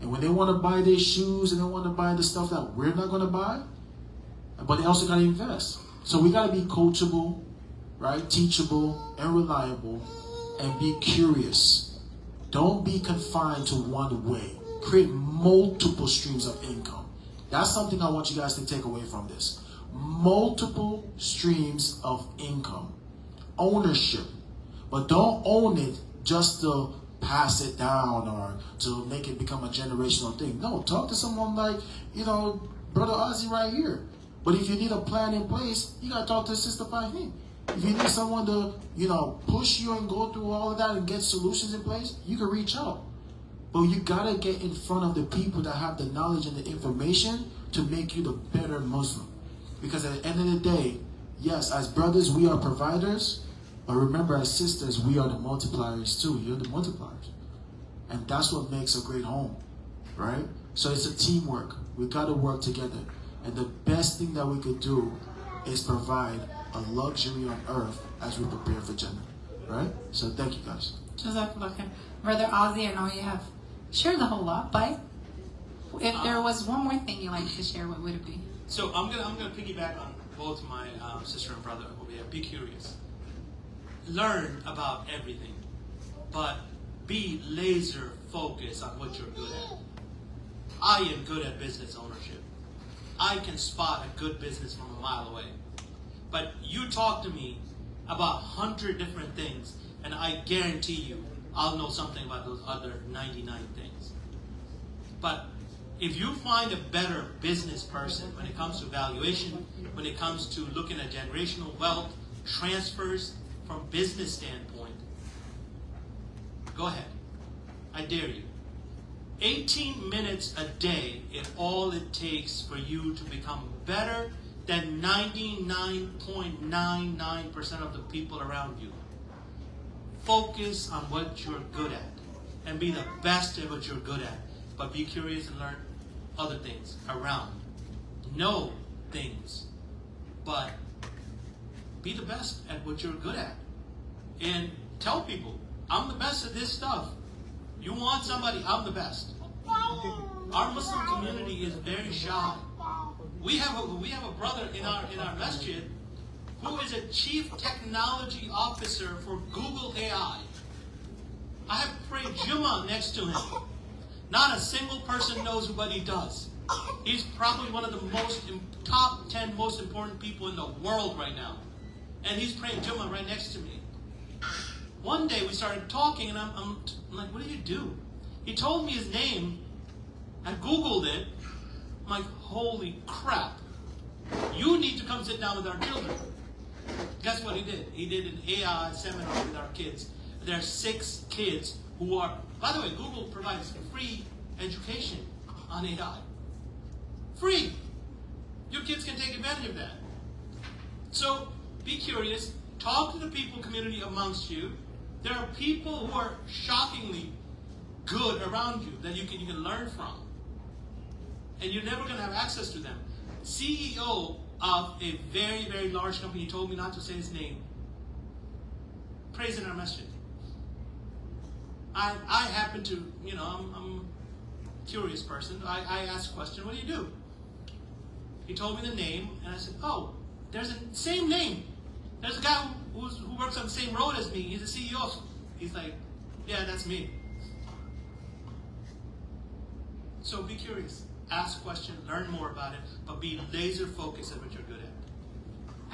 And when they want to buy their shoes and they want to buy the stuff that we're not going to buy, but they also got to invest. So we got to be coachable, right? Teachable and reliable, and be curious. Don't be confined to one way. Create multiple streams of income. That's something I want you guys to take away from this. Multiple streams of income. Ownership. But don't own it just to pass it down or to make it become a generational thing. No, talk to someone like, Br.Ozzie right here. But if you need a plan in place, you got to talk to Sister Fahmin. If you need someone to, push you and go through all of that and get solutions in place, you can reach out. But you got to get in front of the people that have the knowledge and the information to make you the better Muslim. Because at the end of the day, yes, as brothers, we are providers, But remember, as sisters, we are the multipliers too. You're the multipliers. And that's what makes a great home, right? So it's a teamwork. We got to work together. And the best thing that we could do is provide a luxury on earth as we prepare for Jannah, right? So thank you guys. Jazakallah khair. Br.Ozzie, I know you have shared the whole lot, but if there was one more thing you'd like to share, what would it be? So I'm gonna piggyback on both my sister and brother over here. Be curious. Learn about everything, but be laser focused on what you're good at. I am good at business ownership. I can spot a good business from a mile away. But you talk to me about 100 different things, and I guarantee you I'll know something about those other 99 things. But if you find a better business person when it comes to valuation, when it comes to looking at generational wealth, transfers from business standpoint, go ahead. I dare you. 18 minutes a day is all it takes for you to become better than 99.99% of the people around you. Focus on what you're good at and be the best at what you're good at. But be curious and learn other things around. Know things, but be the best at what you're good at. And tell people, I'm the best at this stuff. You want somebody, I'm the best. Our Muslim community is very shy. We have a brother in our masjid who is a chief technology officer for Google AI. I have prayed Jummah next to him. Not a single person knows what he does. He's probably one of the top 10 most important people in the world right now. And he's praying Jummah right next to me. One day we started talking and I'm like, what do you do? He told me his name. I Googled it. I'm like, holy crap. You need to come sit down with our children. Guess what he did? He did an AI seminar with our kids. There are 6 kids who are, by the way, Google provides free education on AI. Free. Your kids can take advantage of that. So be curious. Talk to the people community amongst you. There are people who are shockingly good around you that you can learn from. And you're never going to have access to them. CEO of a very, very large company, he told me not to say his name, prays in our masjid. I happen to, I'm a curious person. I asked a question, what do you do? He told me the name, and I said, oh, there's the same name. There's a guy who works on the same road as me. He's the CEO. He's like, yeah, that's me. So be curious. Ask questions, learn more about it, but be laser focused at what you're good at.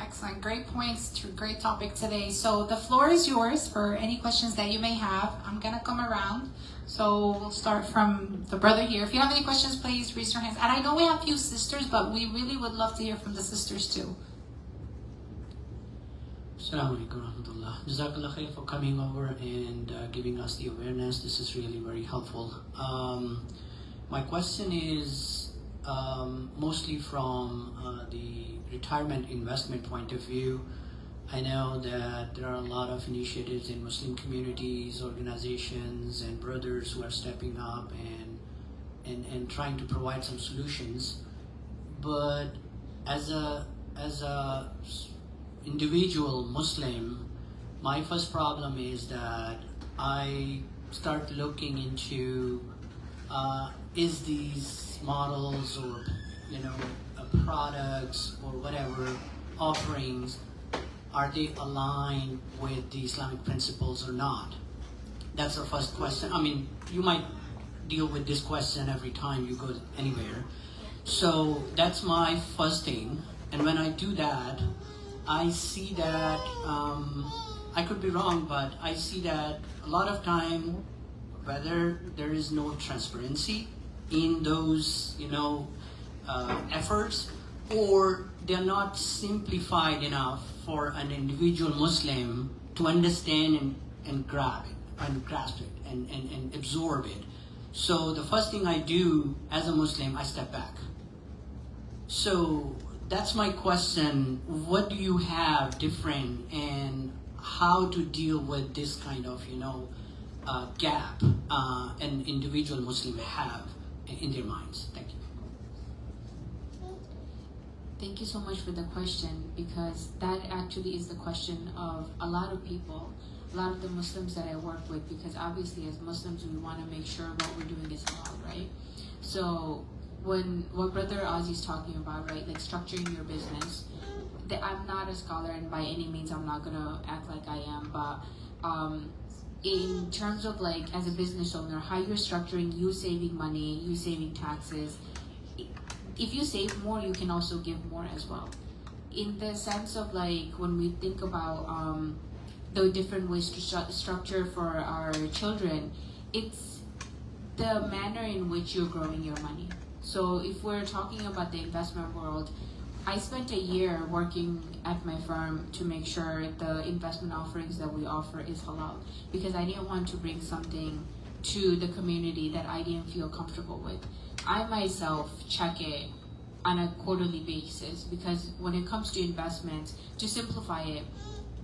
Excellent. Great points. Great topic today. So the floor is yours for any questions that you may have. I'm going to come around. So we'll start from the brother here. If you have any questions, please raise your hands. And I know we have a few sisters, but we really would love to hear from the sisters too. Assalamu alaikum warahmatullah. Jazakallah khair for coming over and giving us the awareness. This is really very helpful. My question is mostly from the retirement investment point of view. I know that there are a lot of initiatives in Muslim communities, organizations, and brothers who are stepping up and trying to provide some solutions. But as a individual Muslim, my first problem is that I start looking into is these models or products or whatever offerings, are they aligned with the Islamic principles or not? That's the first question. I mean, you might deal with this question every time you go anywhere. So that's my first thing. And when I do that, I see that, I could be wrong, but I see that a lot of time, whether there is no transparency in those, efforts, or they're not simplified enough for an individual Muslim to understand and grasp it and absorb it. So the first thing I do as a Muslim, I step back. So that's my question. What do you have different, and how to deal with this kind of, gap an individual Muslim have in their minds. Thank you. Thank you so much for the question, because that actually is the question of a lot of people, a lot of the Muslims that I work with, because obviously as Muslims we want to make sure what we're doing is halal, right? So what Brother Ozzie is talking about, right, like structuring your business, I'm not a scholar, and by any means I'm not going to act like I am, but in terms of like as a business owner, how you're structuring, you saving money, you saving taxes, if you save more, you can also give more as well. In the sense of like when we think about the different ways to structure for our children, it's the manner in which you're growing your money. So if we're talking about the investment world, I spent a year working at my firm to make sure the investment offerings that we offer is halal, because I didn't want to bring something to the community that I didn't feel comfortable with. I myself check it on a quarterly basis, because when it comes to investments, to simplify it,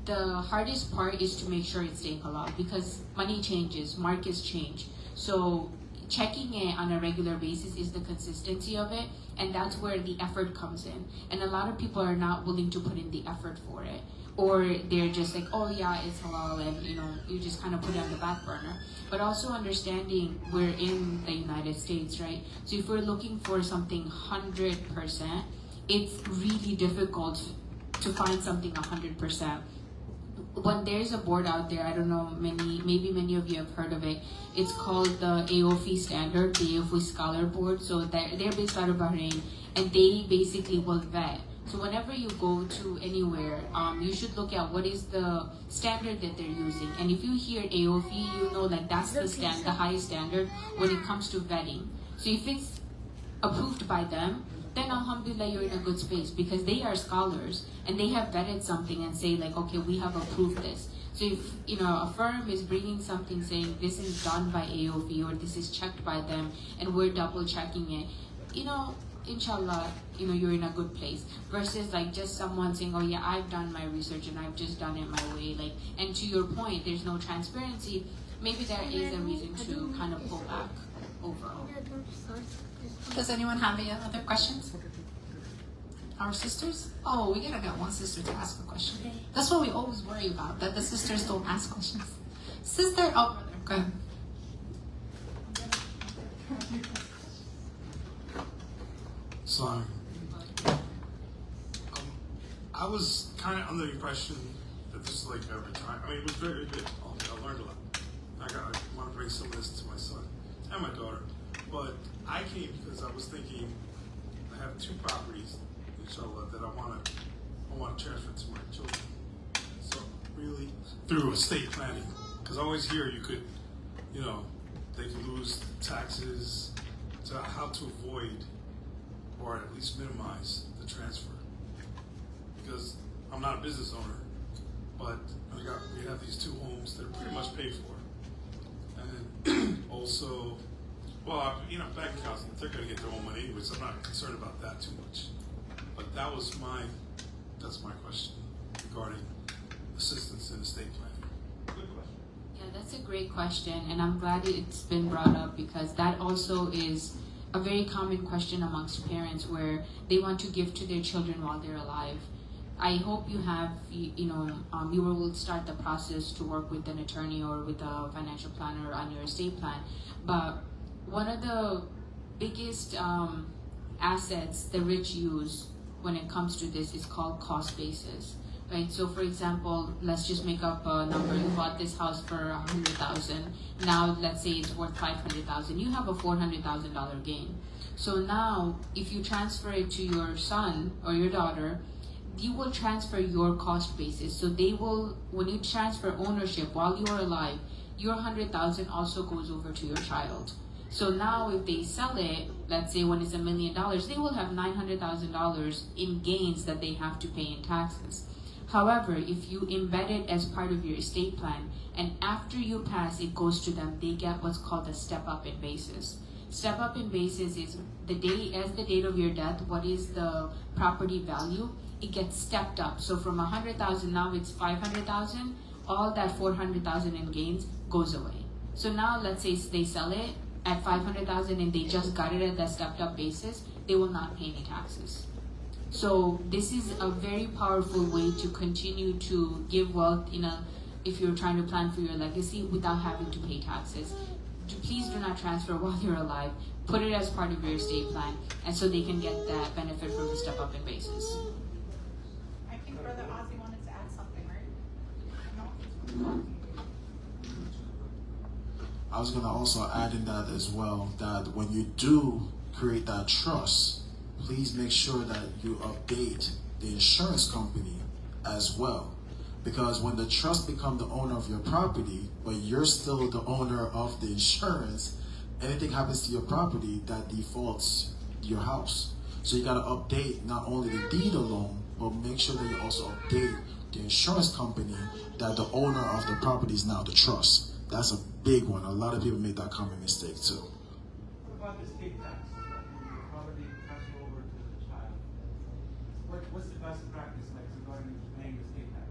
the hardest part is to make sure it's staying halal, because money changes, markets change. So checking it on a regular basis is the consistency of it, and that's where the effort comes in. And a lot of people are not willing to put in the effort for it, or they're just like, oh yeah, it's halal, and you just kind of put it on the back burner. But also understanding we're in the United States, right? So if we're looking for something 100%, it's really difficult to find something 100%. When there's a board out there, I don't know, maybe many of you have heard of it. It's called the AOFI standard, the AOFI Scholar Board. So they're based out of Bahrain, and they basically will vet. So whenever you go to anywhere, you should look at what is the standard that they're using. And if you hear AOFI, you know like that's the highest standard when it comes to vetting. So if it's approved by them, then alhamdulillah you're in a good space, because they are scholars and they have vetted something and say like, okay, we have approved this. So if a firm is bringing something saying this is done by AOFI or this is checked by them and we're double checking it, inshallah, you're in a good place, versus like just someone saying, oh yeah, I've done my research and I've just done it my way, like, and to your point, there's no transparency. Maybe there is a reason to kind of pull back overall. Does anyone have any other questions? Our sisters? Oh, we gotta get one sister to ask a question. That's what we always worry about, that the sisters don't ask questions. Sister, oh, go ahead. Sorry. I was kind of under the impression that this is like every time. I mean, it was very good. I learned a lot. I want to bring some of this to my son and my daughter. But I came because I was thinking I have 2 properties, inshallah, that I want to transfer to my children. So really through estate planning, because I always hear you could, they could lose taxes, to how to avoid or at least minimize the transfer. Because I'm not a business owner, but we have these 2 homes that are pretty much paid for, and also. Well, bank accounts, they're going to get their own money anyway, so I'm not concerned about that too much. But that's my question regarding assistance in estate planning. Good question. Yeah, that's a great question, and I'm glad it's been brought up, because that also is a very common question amongst parents, where they want to give to their children while they're alive. I hope you have, you will start the process to work with an attorney or with a financial planner on your estate plan. But one of the biggest assets the rich use when it comes to this is called cost basis, right? So for example, let's just make up a number. You bought this house for $100,000. Now let's say it's worth $500,000. You have a $400,000 gain. So now if you transfer it to your son or your daughter, you will transfer your cost basis. So they will, when you transfer ownership while you are alive, your $100,000 also goes over to your child. So now if they sell it, let's say when it's $1 million, they will have $900,000 in gains that they have to pay in taxes. However, if you embed it as part of your estate plan, and after you pass, it goes to them, they get what's called a step up in basis. Step up in basis is the date of your death, what is the property value, it gets stepped up. So from $100,000 now it's $500,000, all that 400,000 in gains goes away. So now let's say they sell it at 500,000 and they just got it at that stepped up basis, they will not pay any taxes. So this is a very powerful way to continue to give wealth if you're trying to plan for your legacy without having to pay taxes. Please do not transfer while you're alive. Put it as part of your estate plan, and so they can get that benefit from the step up in basis. I think Brother Ozzie wanted to add something, right? No? I was going to also add in that as well, that when you do create that trust, please make sure that you update the insurance company as well. Because when the trust becomes the owner of your property, but you're still the owner of the insurance, anything happens to your property, that defaults your house. So you got to update not only the deed alone, but make sure that you also update the insurance company that the owner of the property is now the trust. That's a big one. A lot of people make that common mistake too. What about the estate tax? Like property passing over to the child. What's the best practice like regarding paying the estate tax?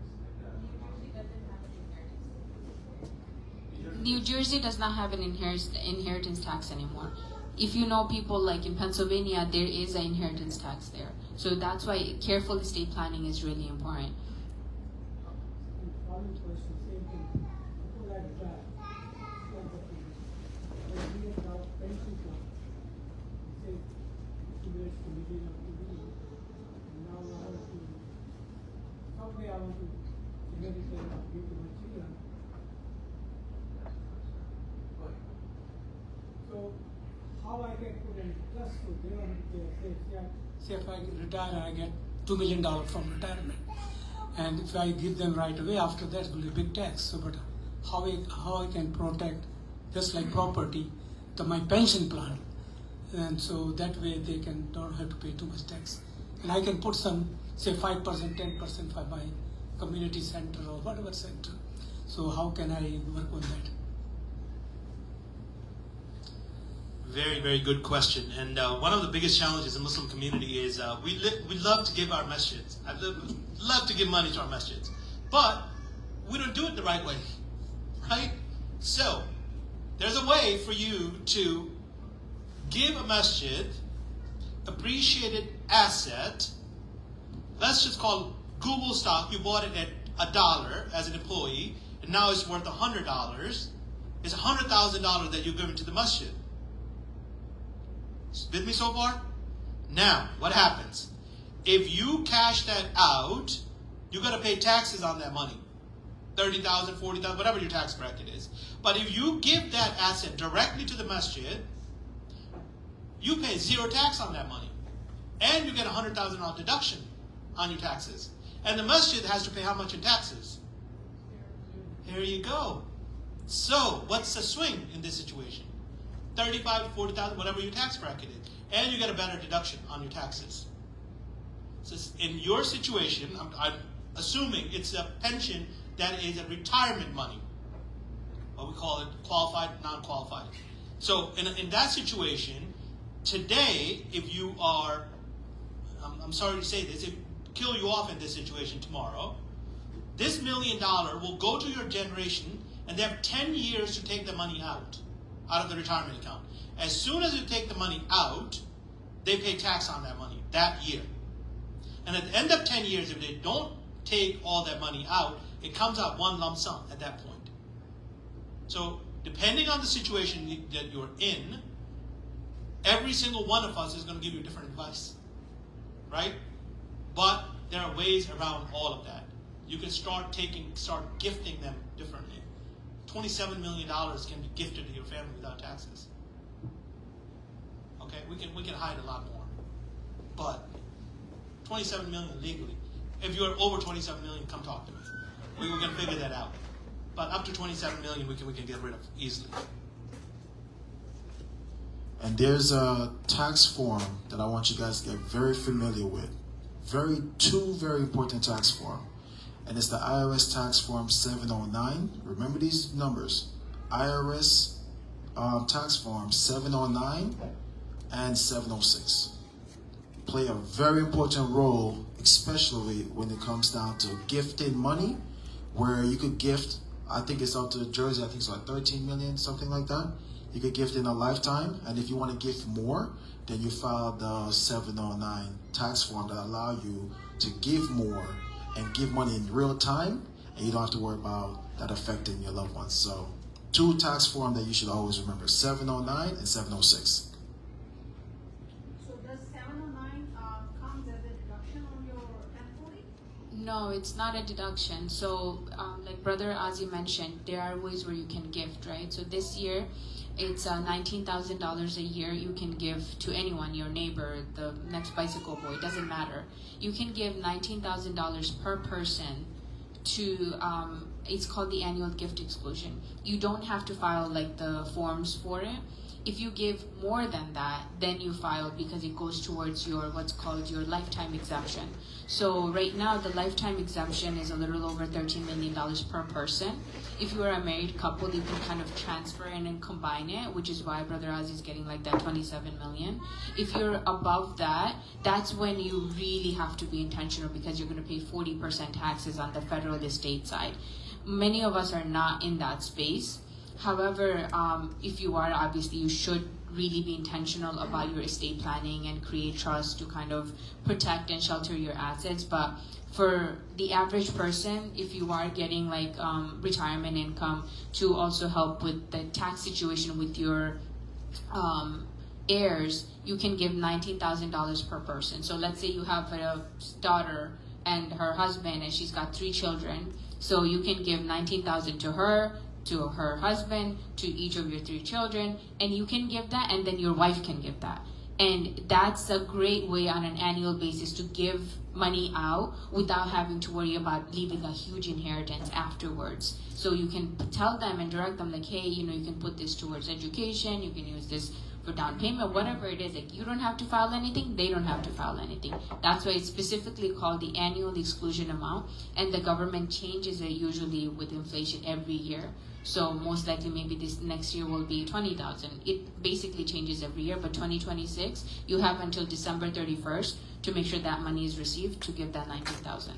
New Jersey does not have an inheritance tax anymore. If you know people like in Pennsylvania, there is an inheritance tax there. So that's why careful estate planning is really important. So how I can put in trust to them, say if I retire, I get $2 million from retirement. And if I give them right away, after that it will be a big tax. So, but how I can protect, just like property, my pension plan, and so that way they don't have to pay too much tax. And I can put some, say 5%, 10% for my community center or whatever center. So how can I work on that? Very, very good question. And one of the biggest challenges in the Muslim community is we love to give our masjids. I love to give money to our masjids. But we don't do it the right way, right? So there's a way for you to give a masjid appreciated asset. Let's just call Google stock. You bought it at $1 as an employee, and now it's worth $100. It's $100,000 that you're giving to the masjid. With me so far? Now, what happens? If you cash that out, you got to pay taxes on that money. 30,000, 40,000, whatever your tax bracket is. But if you give that asset directly to the masjid, you pay zero tax on that money. And you get a $100,000 deduction on your taxes. And the masjid has to pay how much in taxes? Here you go. So, what's the swing in this situation? 35 to 40,000, whatever your tax bracket is. And you get a better deduction on your taxes. So in your situation, I'm assuming it's a pension that is a retirement money. What we call it, qualified, non-qualified. So in that situation, today, if you are, I'm sorry to say this, if kill you off in this situation tomorrow, this $1 million will go to your generation and they have 10 years to take the money out of the retirement account. As soon as you take the money out, they pay tax on that money that year. And at the end of 10 years, if they don't take all that money out, it comes out one lump sum at that point. So depending on the situation that you're in, every single one of us is going to give you different advice, right? But there are ways around all of that. You can start gifting them differently. $27 million can be gifted to your family without taxes. Okay, we can hide a lot more, but 27 million legally. If you're over 27 million, come talk to me. We can figure that out. But up to 27 million, we can get rid of easily. And there's a tax form that I want you guys to get very familiar with. Two very important tax form. And it's the IRS tax form 709. Remember these numbers. IRS tax form 709 and 706. Play a very important role, especially when it comes down to gifting money where you could gift, I think it's up to Jersey, I think it's like 13 million, something like that. You could gift in a lifetime, and if you want to gift more, then you file the 709 tax form that allow you to give more and give money in real time, and you don't have to worry about that affecting your loved ones. So 2 tax forms that you should always remember, 709 and 706. So does 709 comes as a deduction on your employee? No, it's not a deduction. So, like Brother Ozzie mentioned, there are ways where you can gift, right? So this year, it's $19,000 a year you can give to anyone, your neighbor, the next bicycle boy, it doesn't matter. You can give $19,000 per person to, it's called the annual gift exclusion. You don't have to file like the forms for it. If you give more than that, then you file because it goes towards your what's called your lifetime exemption. So right now the lifetime exemption is a little over $13 million per person. If you are a married couple, you can kind of transfer in and combine it, which is why Brother Ozzie is getting like that 27 million. If you're above that, that's when you really have to be intentional because you're going to pay 40% taxes on the federal estate side. Many of us are not in that space. However, if you are, obviously you should really be intentional about your estate planning and create trust to kind of protect and shelter your assets. But for the average person, if you are getting like retirement income to also help with the tax situation with your heirs, you can give $19,000 per person. So let's say you have a daughter and her husband and she's got 3 children. So you can give $19,000 to her husband, to each of your 3 children, and you can give that, and then your wife can give that. And that's a great way on an annual basis to give money out without having to worry about leaving a huge inheritance afterwards. So you can tell them and direct them like, hey, you know, you can put this towards education, you can use this for down payment, whatever it is. Like, you don't have to file anything, they don't have to file anything. That's why it's specifically called the annual exclusion amount, and the government changes it usually with inflation every year. So most likely maybe this next year will be 20,000. It basically changes every year, but 2026, you have until December 31st to make sure that money is received to give that 19,000.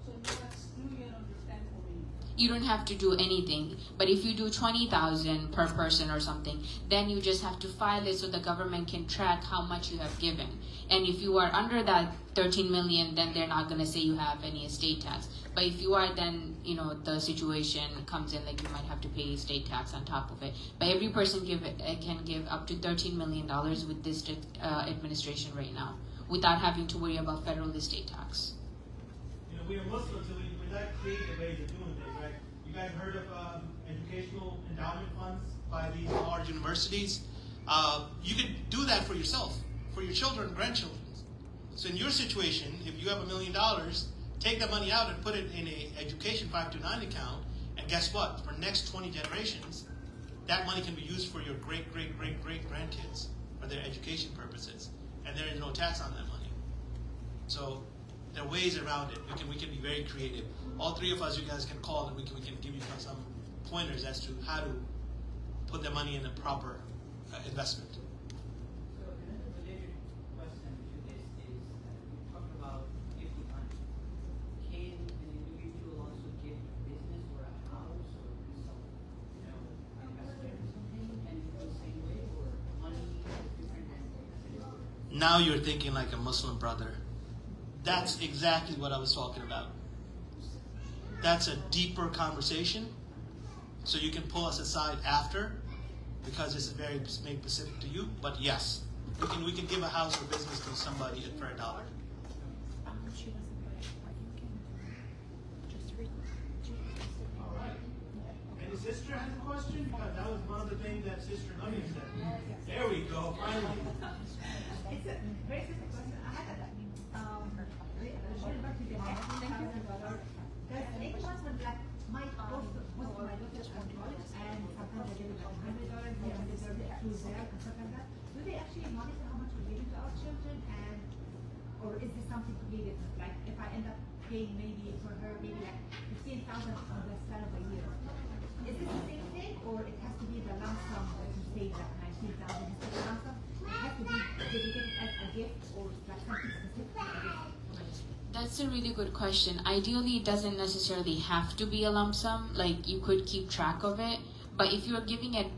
So you exclude it on your 1040. You don't have to do anything, but if you do 20,000 per person or something, then you just have to file it so the government can track how much you have given. And if you are under that 13 million, then they're not going to say you have any estate tax. But if you are, then, you know, the situation comes in, like you might have to pay estate tax on top of it. But every person can give up to $13 million with this administration right now, without having to worry about federal estate tax. You know, we are Muslims, so we're not creative ways of doing things, right? You guys heard of educational endowment funds by these large universities? You could do that for yourself, for your children and grandchildren. So in your situation, if you have $1 million, take that money out and put it in a education 529 account, and guess what? For next 20 generations, that money can be used for your great grandkids for their education purposes, and there is no tax on that money. So there are ways around it. We can be very creative. All 3 of us, you guys can call, and we can give you some pointers as to how to put the money in a proper investment. So another related question to this is, you talked about gifting money. Can an individual also gift a business or a house or some, you know, investment or something? Can it go the same way, or money is different than Now you're thinking like a Muslim brother. That's exactly what I was talking about. That's a deeper conversation. So you can pull us aside after, because this is very specific to you. But yes, we can give a house or business to somebody for $1. All right. And the sister has a question? Because that was one of the things that Sister Nami said. There we go, finally. It's a very simple question. I had a going back to the $19,000. There's 8 months when like my most of my daughters are college, and sometimes I give it like $100, they are through there and stuff like that. Do they actually monitor how much we're giving to our children, and or is this something completely different? Like if I end up paying maybe for her maybe like 15,000 on the span of a year, is this the same thing, or it has to be the lump sum that you say that 19,000 has to be lump sum? It has to be dedicated as a gift, or like something specific as a gift? That's a really good question. Ideally, it doesn't necessarily have to be a lump sum. Like, you could keep track of it. But if you're giving it